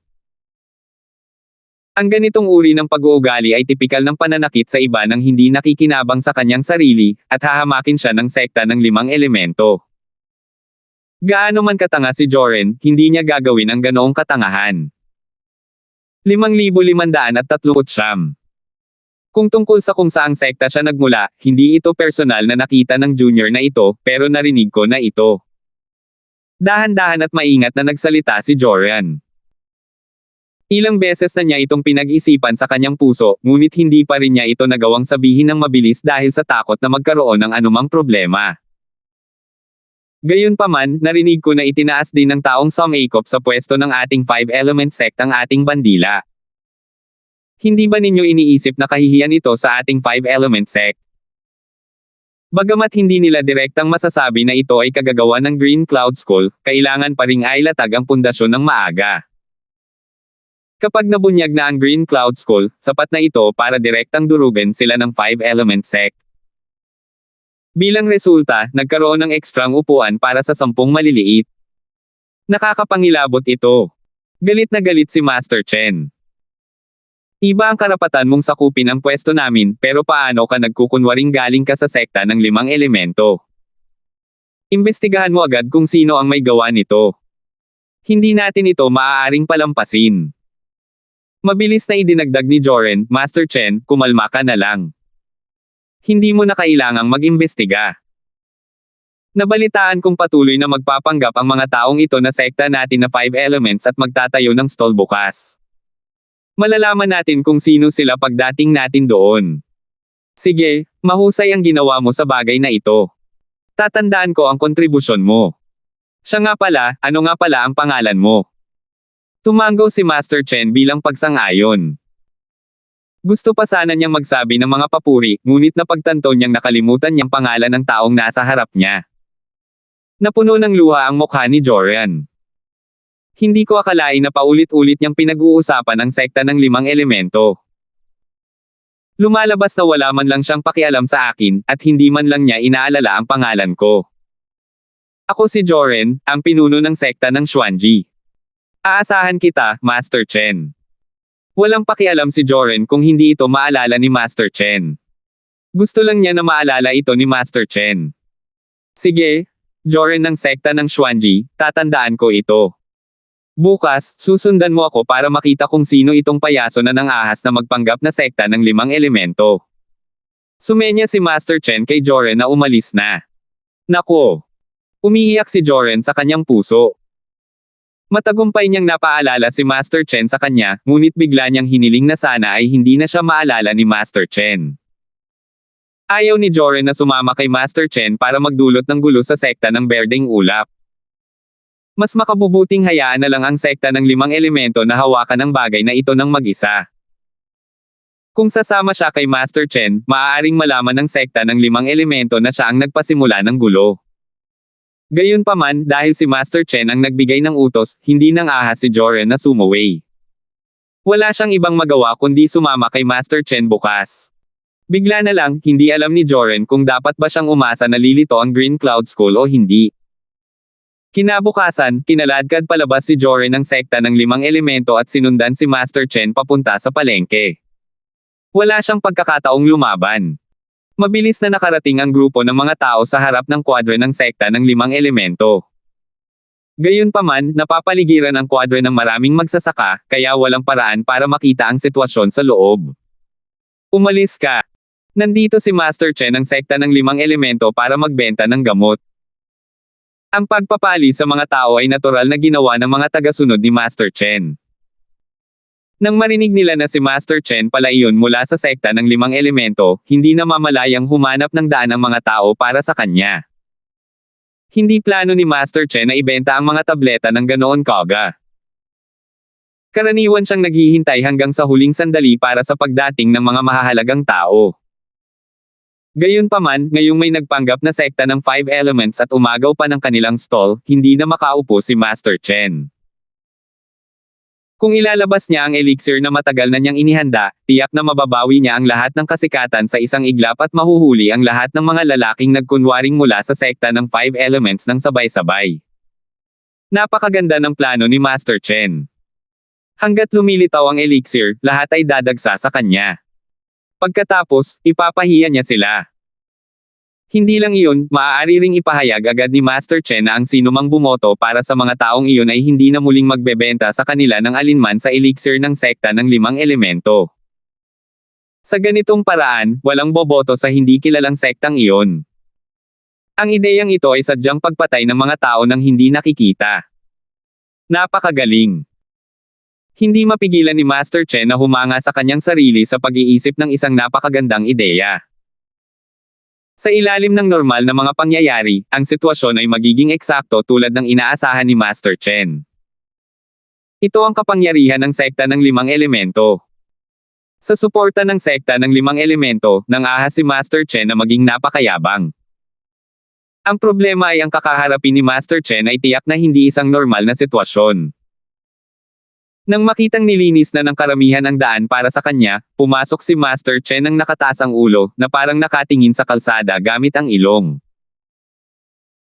Ang ganitong uri ng pag-uugali ay tipikal ng pananakit sa iba nang hindi nakikinabang sa kanyang sarili, at hahamakin siya ng sekta ng 5 elemento. Gaano man katanga si Joren, hindi niya gagawin ang ganoong katangahan. 5,539. Kung tungkol sa kung saang sekta siya nagmula, hindi ito personal na nakita ng junior na ito, pero narinig ko na ito. Dahan-dahan at maingat na nagsalita si Joren. Ilang beses na niya itong pinag-isipan sa kanyang puso, ngunit hindi pa rin niya ito nagawang sabihin ng mabilis dahil sa takot na magkaroon ng anumang problema. Gayunpaman, narinig ko na itinaas din ng taong Song Akop sa pwesto ng ating 5-element sect ang ating bandila. Hindi ba ninyo iniisip na kahihiyan ito sa ating 5-element sect? Bagamat hindi nila direktang masasabi na ito ay kagagawa ng Green Cloud School, kailangan pa ring ailatag ang pundasyon ng maaga. Kapag nabunyag na ang Green Cloud School, sapat na ito para direktang durugan sila ng 5-element sect. Bilang resulta, nagkaroon ng ekstrang upuan para sa 10 maliliit. Nakakapangilabot ito. Galit na galit si Master Chen. Iba ang karapatan mong sakupin ang pwesto namin, pero paano ka nagkukunwaring galing ka sa sekta ng 5 elemento? Imbestigahan mo agad kung sino ang may gawa nito. Hindi natin ito maaaring palampasin. Mabilis na idinagdag ni Joren, Master Chen, kumalma ka na lang. Hindi mo na kailangang mag-imbestiga. Nabalitaan kong patuloy na magpapanggap ang mga taong ito na sekta natin na 5 elements at magtatayo ng stall bukas. Malalaman natin kung sino sila pagdating natin doon. Sige, mahusay ang ginawa mo sa bagay na ito. Tatandaan ko ang kontribusyon mo. Siya nga pala, ano nga pala ang pangalan mo? Tumango si Master Chen bilang pagsang-ayon. Gusto pa sana niyang magsabi ng mga papuri, ngunit napagtanto niyang nakalimutan niyang pangalan ng taong nasa harap niya. Napuno ng luha ang mukha ni Joren. Hindi ko akalain na paulit-ulit niyang pinag-uusapan ang sekta ng 5 elemento. Lumalabas na wala man lang siyang pakialam sa akin, at hindi man lang niya inaalala ang pangalan ko. Ako si Joren, ang pinuno ng sekta ng Xuanji. Aasahan kita, Master Chen. Walang pakialam si Joren kung hindi ito maalala ni Master Chen. Gusto lang niya na maalala ito ni Master Chen. Sige, Joren ng sekta ng Xuanji, tatandaan ko ito. Bukas, susundan mo ako para makita kung sino itong payaso na ng ahas na magpanggap na sekta ng 5 elemento. Sumenya si Master Chen kay Joren na umalis na. Nako! Umiiyak si Joren sa kanyang puso. Matagumpay niyang napaalala si Master Chen sa kanya, ngunit bigla niyang hiniling na sana ay hindi na siya maalala ni Master Chen. Ayaw ni Joren na sumama kay Master Chen para magdulot ng gulo sa sekta ng Berdeng Ulap. Mas makabubuting hayaan na lang ang sekta ng 5 elemento na hawakan ang bagay na ito ng mag-isa. Kung sasama siya kay Master Chen, maaaring malaman ng sekta ng 5 elemento na siya ang nagpasimula ng gulo. Gayunpaman, dahil si Master Chen ang nagbigay ng utos, hindi nang ahas si Joren na sumaway. Wala siyang ibang magawa kundi sumama kay Master Chen bukas. Bigla na lang, hindi alam ni Joren kung dapat ba siyang umasa na lilito ang Green Cloud School o hindi. Kinabukasan, kinaladkad palabas si Joren ng sekta ng 5 elemento at sinundan si Master Chen papunta sa palengke. Wala siyang pagkakataong lumaban. Mabilis na nakarating ang grupo ng mga tao sa harap ng kwadre ng sekta ng 5 elemento. Gayunpaman, napapaligiran ang kwadre ng maraming magsasaka, kaya walang paraan para makita ang sitwasyon sa loob. Umalis ka! Nandito si Master Chen ng sekta ng 5 elemento para magbenta ng gamot. Ang pagpapali sa mga tao ay natural na ginawa ng mga tagasunod ni Master Chen. Nang marinig nila na si Master Chen pala iyon mula sa sekta ng 5 elemento, hindi na mamalayang humanap ng daan ang mga tao para sa kanya. Hindi plano ni Master Chen na ibenta ang mga tableta ng ganoon kaga. Karaniwan siyang naghihintay hanggang sa huling sandali para sa pagdating ng mga mahahalagang tao. Gayunpaman, ngayong may nagpanggap na sekta ng 5 elements at umagaw pa ng kanilang stall, hindi na makaupo si Master Chen. Kung ilalabas niya ang elixir na matagal na niyang inihanda, tiyak na mababawi niya ang lahat ng kasikatan sa isang iglap at mahuhuli ang lahat ng mga lalaking nagkunwaring mula sa sekta ng 5 elements ng sabay-sabay. Napakaganda ng plano ni Master Chen. Hanggat lumilitaw ang elixir, lahat ay dadagsa sa kanya. Pagkatapos, ipapahiya niya sila. Hindi lang iyon, maaari ring ipahayag agad ni Master Chen na ang sinumang bumoto para sa mga taong iyon ay hindi na muling magbebenta sa kanila ng alinman sa elixir ng sekta ng 5 elemento. Sa ganitong paraan, walang boboto sa hindi kilalang sektang iyon. Ang ideyang ito ay sadyang pagpatay ng mga tao nang hindi nakikita. Napakagaling. Hindi mapigilan ni Master Chen na humanga sa kanyang sarili sa pag-iisip ng isang napakagandang ideya. Sa ilalim ng normal na mga pangyayari, ang sitwasyon ay magiging eksakto tulad ng inaasahan ni Master Chen. Ito ang kapangyarihan ng sekta ng 5 elemento. Sa suporta ng sekta ng 5 elemento, nangahas si Master Chen na maging napakayabang. Ang problema ay ang kakaharapin ni Master Chen ay tiyak na hindi isang normal na sitwasyon. Nang makitang nilinis na ng karamihan ang daan para sa kanya, pumasok si Master Chen ng nakataas ang ulo, na parang nakatingin sa kalsada gamit ang ilong.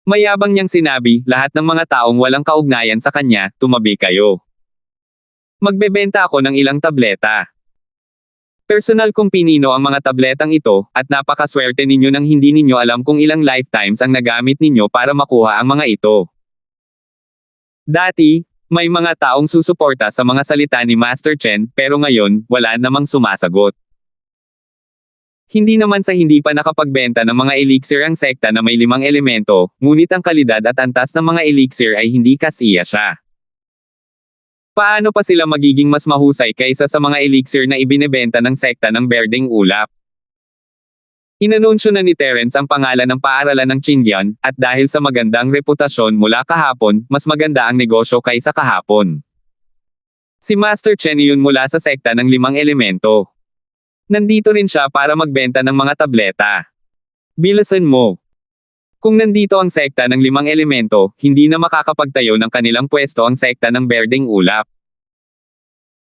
Mayabang niyang sinabi, lahat ng mga taong walang kaugnayan sa kanya, tumabi kayo. Magbebenta ako ng ilang tableta. Personal kong pinino ang mga tabletang ito, at napakaswerte ninyo nang hindi ninyo alam kung ilang lifetimes ang nagamit ninyo para makuha ang mga ito. Dati, may mga taong susuporta sa mga salita ni Master Chen, pero ngayon, wala namang sumasagot. Hindi naman sa hindi pa nakapagbenta ng mga elixir ang sekta na may 5 elemento, ngunit ang kalidad at antas ng mga elixir ay hindi kasiya siya. Paano pa sila magiging mas mahusay kaysa sa mga elixir na ibinebenta ng sekta ng berdeng ulap? Inanunsyo na ni Terence ang pangalan ng paaralan ng Qingyan, at dahil sa magandang reputasyon mula kahapon, mas maganda ang negosyo kaysa kahapon. Si Master Chen yun mula sa sekta ng 5 elemento. Nandito rin siya para magbenta ng mga tableta. Bilisan mo. Kung nandito ang sekta ng 5 elemento, hindi na makakapagtayo ng kanilang pwesto ang sekta ng berdeng ulap.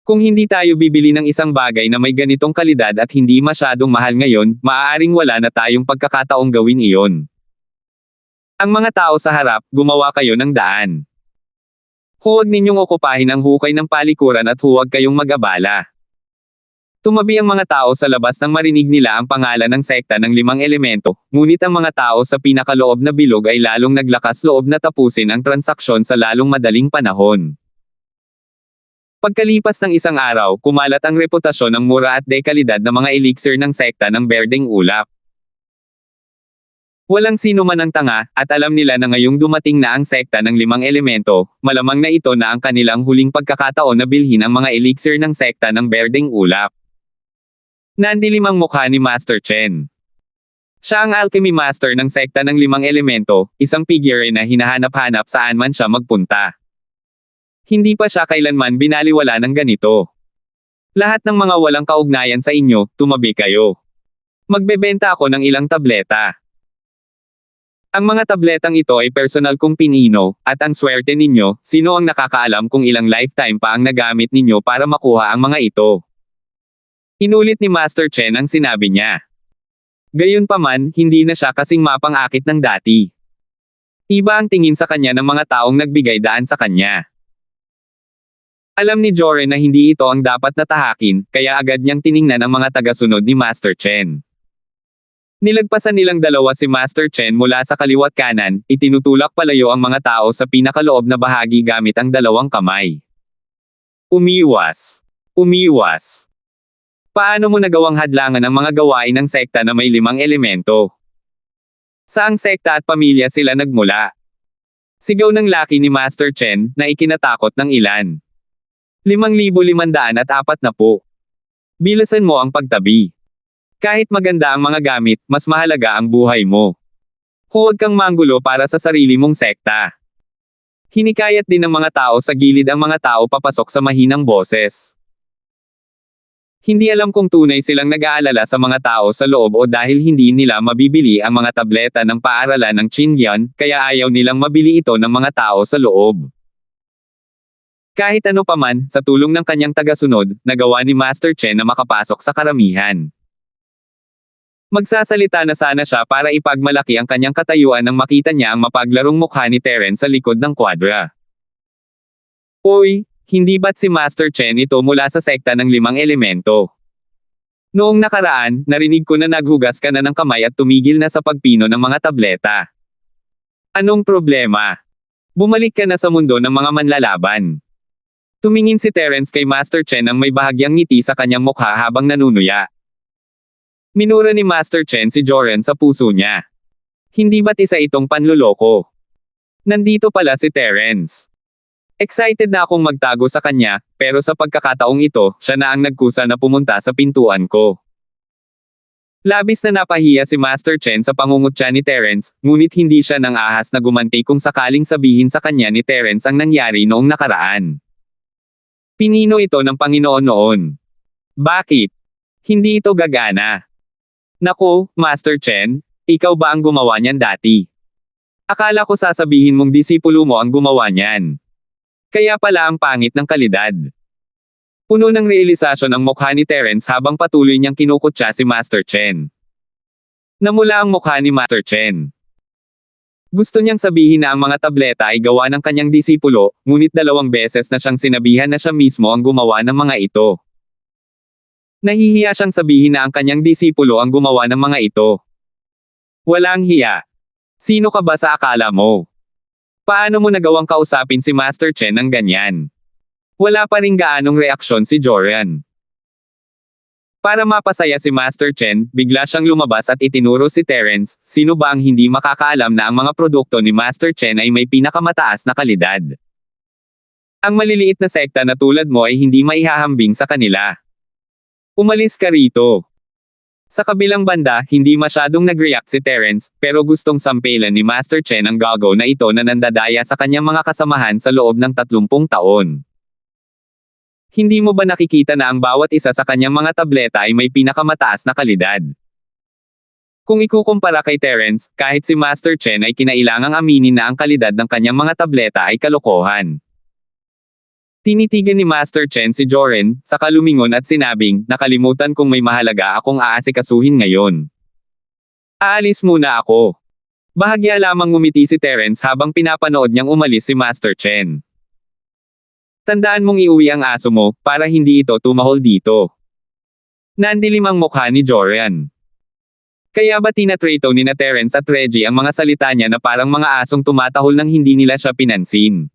Kung hindi tayo bibili ng isang bagay na may ganitong kalidad at hindi masyadong mahal ngayon, maaaring wala na tayong pagkakataong gawin iyon. Ang mga tao sa harap, gumawa kayo ng daan. Huwag ninyong okupahin ang hukay ng palikuran at huwag kayong mag-abala. Tumabi ang mga tao sa labas nang marinig nila ang pangalan ng sekta ng 5 elemento, ngunit ang mga tao sa pinakaloob na bilog ay lalong naglakas loob na tapusin ang transaksyon sa lalong madaling panahon. Pagkalipas ng isang araw, kumalat ang reputasyon ng mura at dekalidad na mga elixir ng sekta ng berdeng ulap. Walang sino man ang tanga, at alam nila na ngayong dumating na ang sekta ng 5 elemento, malamang na ito na ang kanilang huling pagkakataon na bilhin ang mga elixir ng sekta ng berdeng ulap. Nandilim ang mukha ni Master Chen. Siya ang alchemy master ng sekta ng 5 elemento, isang figure na hinahanap-hanap saan man siya magpunta. Hindi pa siya kailanman binaliwala ng ganito. Lahat ng mga walang kaugnayan sa inyo, tumabi kayo. Magbebenta ako ng ilang tableta. Ang mga tabletang ito ay personal kong pinino, at ang swerte ninyo, sino ang nakakaalam kung ilang lifetime pa ang nagamit ninyo para makuha ang mga ito. Inulit ni Master Chen ang sinabi niya. Gayunpaman, hindi na siya kasing mapang-akit ng dati. Iba ang tingin sa kanya ng mga taong nagbigay daan sa kanya. Alam ni Joren na hindi ito ang dapat na tahakin, kaya agad niyang tiningnan ang mga tagasunod ni Master Chen. Nilagpasan nilang dalawa si Master Chen mula sa kaliwa't kanan, itinutulak palayo ang mga tao sa pinakaloob na bahagi gamit ang dalawang kamay. Umiwas. Umiwas. Paano mo nagawang hadlangan ang mga gawain ng sekta na may 5 elemento? Saang sekta at pamilya sila nagmula? Sigaw ng laki ni Master Chen, na ikinatakot ng ilan. 5,540. Bilasan mo ang pagtabi. Kahit maganda ang mga gamit, mas mahalaga ang buhay mo. Huwag kang manggulo para sa sarili mong sekta. Hinikayat din ng mga tao sa gilid ang mga tao papasok sa mahinang boses. Hindi alam kung tunay silang nag-aalala sa mga tao sa loob o dahil hindi nila mabibili ang mga tableta ng paaralan ng Qingyan, kaya ayaw nilang mabili ito ng mga tao sa loob. Kahit ano paman, sa tulong ng kanyang tagasunod, nagawa ni Master Chen na makapasok sa karamihan. Magsasalita na sana siya para ipagmalaki ang kanyang katayuan nang makita niya ang mapaglarong mukha ni Terence sa likod ng kwadra. Uy, hindi ba't si Master Chen ito mula sa sekta ng 5 elemento? Noong nakaraan, narinig ko na naghugas ka na ng kamay at tumigil na sa pagpino ng mga tableta. Anong problema? Bumalik ka na sa mundo ng mga manlalaban. Tumingin si Terence kay Master Chen ang may bahagyang ngiti sa kanyang mukha habang nanunuya. Minura ni Master Chen si Joren sa puso niya. Hindi ba't isa itong panluloko? Nandito pala si Terence. Excited na akong magtago sa kanya, pero sa pagkakataong ito, siya na ang nagkusa na pumunta sa pintuan ko. Labis na napahiya si Master Chen sa pangungutya ni Terence, ngunit hindi siya nang ahas na gumanti kung sakaling sabihin sa kanya ni Terence ang nangyari noong nakaraan. Pinino ito ng Panginoon noon. Bakit? Hindi ito gagana. Naku, Master Chen, ikaw ba ang gumawa niyan dati? Akala ko sasabihin mong disipulo mo ang gumawa niyan. Kaya pala ang pangit ng kalidad. Puno ng realisasyon ang mukha ni Terence habang patuloy niyang kinukutya si Master Chen. Namula ang mukha ni Master Chen. Gusto niyang sabihin na ang mga tableta ay gawa ng kanyang disipulo, ngunit 2 beses na siyang sinabihan na siya mismo ang gumawa ng mga ito. Nahihiya siyang sabihin na ang kanyang disipulo ang gumawa ng mga ito. Walang hiya. Sino ka ba sa akala mo? Paano mo nagawang kausapin si Master Chen ng ganyan? Wala pa ring gaanong reaksyon si Joren. Para mapasaya si Master Chen, bigla siyang lumabas at itinuro si Terence, sino ba ang hindi makakaalam na ang mga produkto ni Master Chen ay may pinakamataas na kalidad. Ang maliliit na sekta na tulad mo ay hindi maihahambing sa kanila. Umalis ka rito. Sa kabilang banda, hindi masyadong nag-react si Terence, pero gustong sampelan ni Master Chen ang gago na ito na nandadaya sa kanyang mga kasamahan sa loob ng 30 taon. Hindi mo ba nakikita na ang bawat isa sa kanyang mga tableta ay may pinakamataas na kalidad? Kung ikukumpara kay Terence, kahit si Master Chen ay kinailangang aminin na ang kalidad ng kanyang mga tableta ay kalokohan. Tinitigan ni Master Chen si Joren, saka lumingon at sinabing, nakalimutan kong may mahalaga akong aasikasuhin ngayon. Aalis muna ako. Bahagya lamang ngumiti si Terence habang pinapanood niyang umalis si Master Chen. Tandaan mong iuwi ang aso mo, para hindi ito tumahol dito. Nandilim ang mukha ni Joren. Kaya ba tinatrato ni na Terence at Reggie ang mga salita niya na parang mga asong tumatahol nang hindi nila siya pinansin?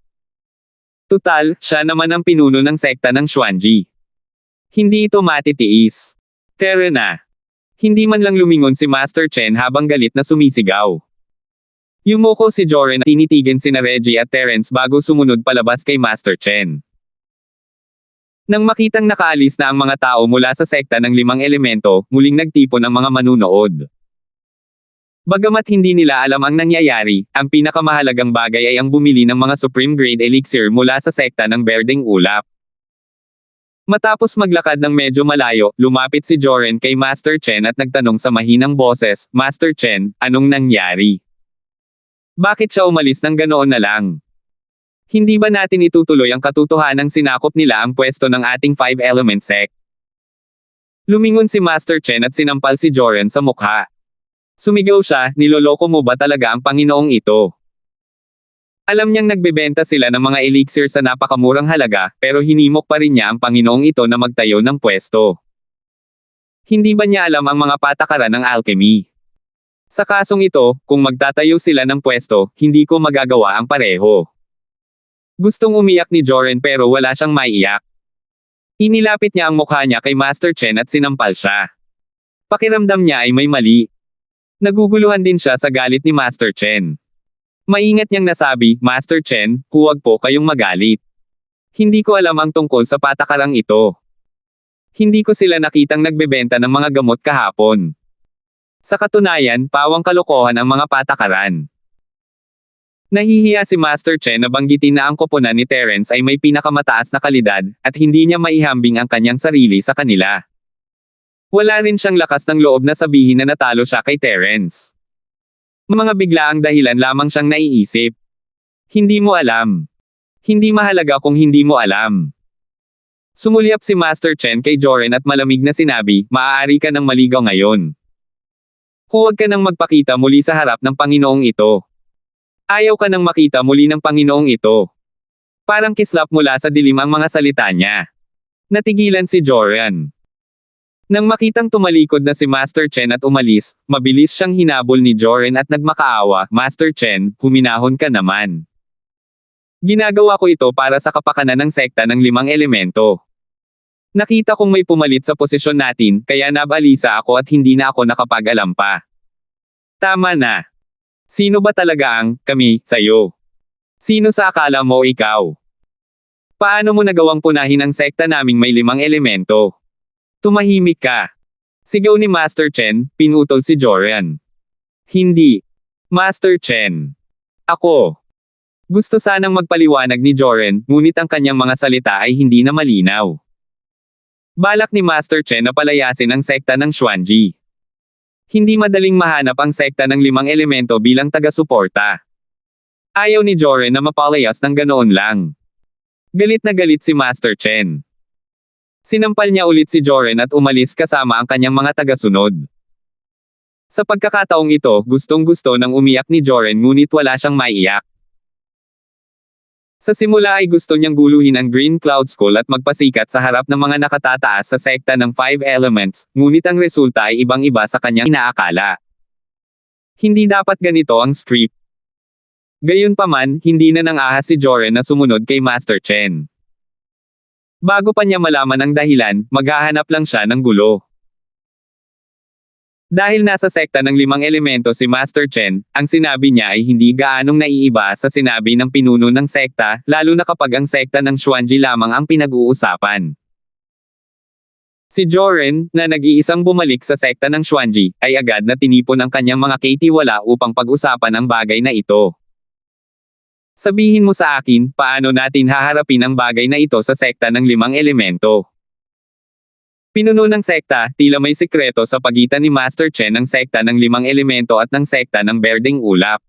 Tutal, siya naman ang pinuno ng sekta ng Xuanji. Hindi ito matitiis. Tara na. Hindi man lang lumingon si Master Chen habang galit na sumisigaw. Yumuko si Joren at tinitigan sina Reggie at Terence bago sumunod palabas kay Master Chen. Nang makitang nakaalis na ang mga tao mula sa sekta ng 5 elemento, muling nagtipon ang mga manunood. Bagamat hindi nila alam ang nangyayari, ang pinakamahalagang bagay ay ang bumili ng mga Supreme Grade Elixir mula sa sekta ng Berdeng Ulap. Matapos maglakad ng medyo malayo, lumapit si Joren kay Master Chen at nagtanong sa mahinang boses, Master Chen, anong nangyari? Bakit siya umalis ng ganoon na lang? Hindi ba natin itutuloy ang katotohanang sinakop nila ang pwesto ng ating 5-element sect? Lumingon si Master Chen at sinampal si Joren sa mukha. Sumigaw siya, niloloko mo ba talaga ang Panginoong ito? Alam niyang nagbebenta sila ng mga elixir sa napakamurang halaga, pero hinimok pa rin niya ang Panginoong ito na magtayo ng pwesto. Hindi ba niya alam ang mga patakaran ng alchemy? Sa kasong ito, kung magtatayo sila ng pwesto, hindi ko magagawa ang pareho. Gustong umiyak ni Joren pero wala siyang maiyak. Inilapit niya ang mukha niya kay Master Chen at sinampal siya. Pakiramdam niya ay may mali. Naguguluhan din siya sa galit ni Master Chen. Maingat niyang nasabi, Master Chen, huwag po kayong magalit. Hindi ko alam ang tungkol sa patakarang ito. Hindi ko sila nakitang nagbebenta ng mga gamot kahapon. Sa katunayan, pawang kalokohan ang mga patakaran. Nahihiya si Master Chen na banggitin na ang koponan ni Terence ay may pinakamataas na kalidad, at hindi niya maihambing ang kanyang sarili sa kanila. Wala rin siyang lakas ng loob na sabihin na natalo siya kay Terence. Mga biglaang dahilan lamang siyang naiisip. Hindi mo alam. Hindi mahalaga kung hindi mo alam. Sumulyap si Master Chen kay Joren at malamig na sinabi, maaari ka ng maligaw ngayon. Huwag ka nang magpakita muli sa harap ng Panginoong ito. Ayaw ka nang makita muli ng Panginoong ito. Parang kislap mula sa dilim ang mga salita niya. Natigilan si Joren. Nang makitang tumalikod na si Master Chen at umalis, mabilis siyang hinabol ni Joren at nagmakaawa, Master Chen, huminahon ka naman. Ginagawa ko ito para sa kapakanan ng sekta ng 5 elemento. Nakita kong may pumalit sa posisyon natin, kaya nabalisa ako at hindi na ako nakapag-alam pa. Tama na. Sino ba talaga ang kami sa'yo? Sino sa akala mo ikaw? Paano mo nagawang punahin ang sekta naming may 5 elemento? Tumahimik ka. Sigaw ni Master Chen, pinutol si Joren. Hindi. Master Chen. Ako. Gusto sanang magpaliwanag ni Joren, ngunit ang kanyang mga salita ay hindi na malinaw. Balak ni Master Chen na palayasin ang sekta ng Xuanji. Hindi madaling mahanap ang sekta ng 5 elemento bilang taga-suporta. Ayaw ni Joren na mapalayas ng ganoon lang. Galit na galit si Master Chen. Sinampal niya ulit si Joren at umalis kasama ang kanyang mga taga-sunod. Sa pagkakataong ito, gustong-gusto nang umiyak ni Joren ngunit wala siyang maiyak. Sa simula ay gusto niyang guluhin ang Green Cloud School at magpasikat sa harap ng mga nakatataas sa sekta ng 5 elements, ngunit ang resulta ay ibang-iba sa kanyang inaakala. Hindi dapat ganito ang script. Gayunpaman, hindi na nang-ahas si Joren na sumunod kay Master Chen. Bago pa niya malaman ang dahilan, maghahanap lang siya ng gulo. Dahil nasa sekta ng 5 elemento si Master Chen, ang sinabi niya ay hindi gaanong naiiba sa sinabi ng pinuno ng sekta, lalo na kapag ang sekta ng Xuanji lamang ang pinag-uusapan. Si Joren, na nag-iisang bumalik sa sekta ng Xuanji, ay agad na tinipon ang kanyang mga katiwala upang pag-usapan ang bagay na ito. Sabihin mo sa akin, paano natin haharapin ang bagay na ito sa sekta ng 5 elemento? Pinuno ng sekta, tila may sikreto sa pagitan ni Master Chen ng sekta ng 5 elemento at ng sekta ng Berdeng Ulap.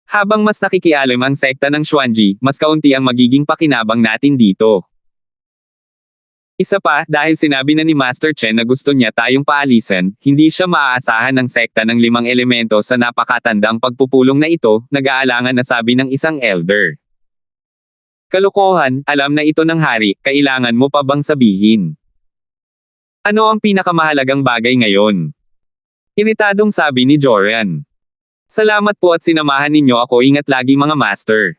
Habang mas nakikialam ang sekta ng Xuanji, mas kaunti ang magiging pakinabang natin dito. Isa pa, dahil sinabi na ni Master Chen na gusto niya tayong paalisan, hindi siya maaasahan ng sekta ng 5 elemento sa napakatandang pagpupulong na ito, nag-aalangan na sabi ng isang elder. Kalokohan, alam na ito ng hari, kailangan mo pa bang sabihin? Ano ang pinakamahalagang bagay ngayon? Iritadong sabi ni Joren. Salamat po at sinamahan ninyo ako, ingat lagi mga master.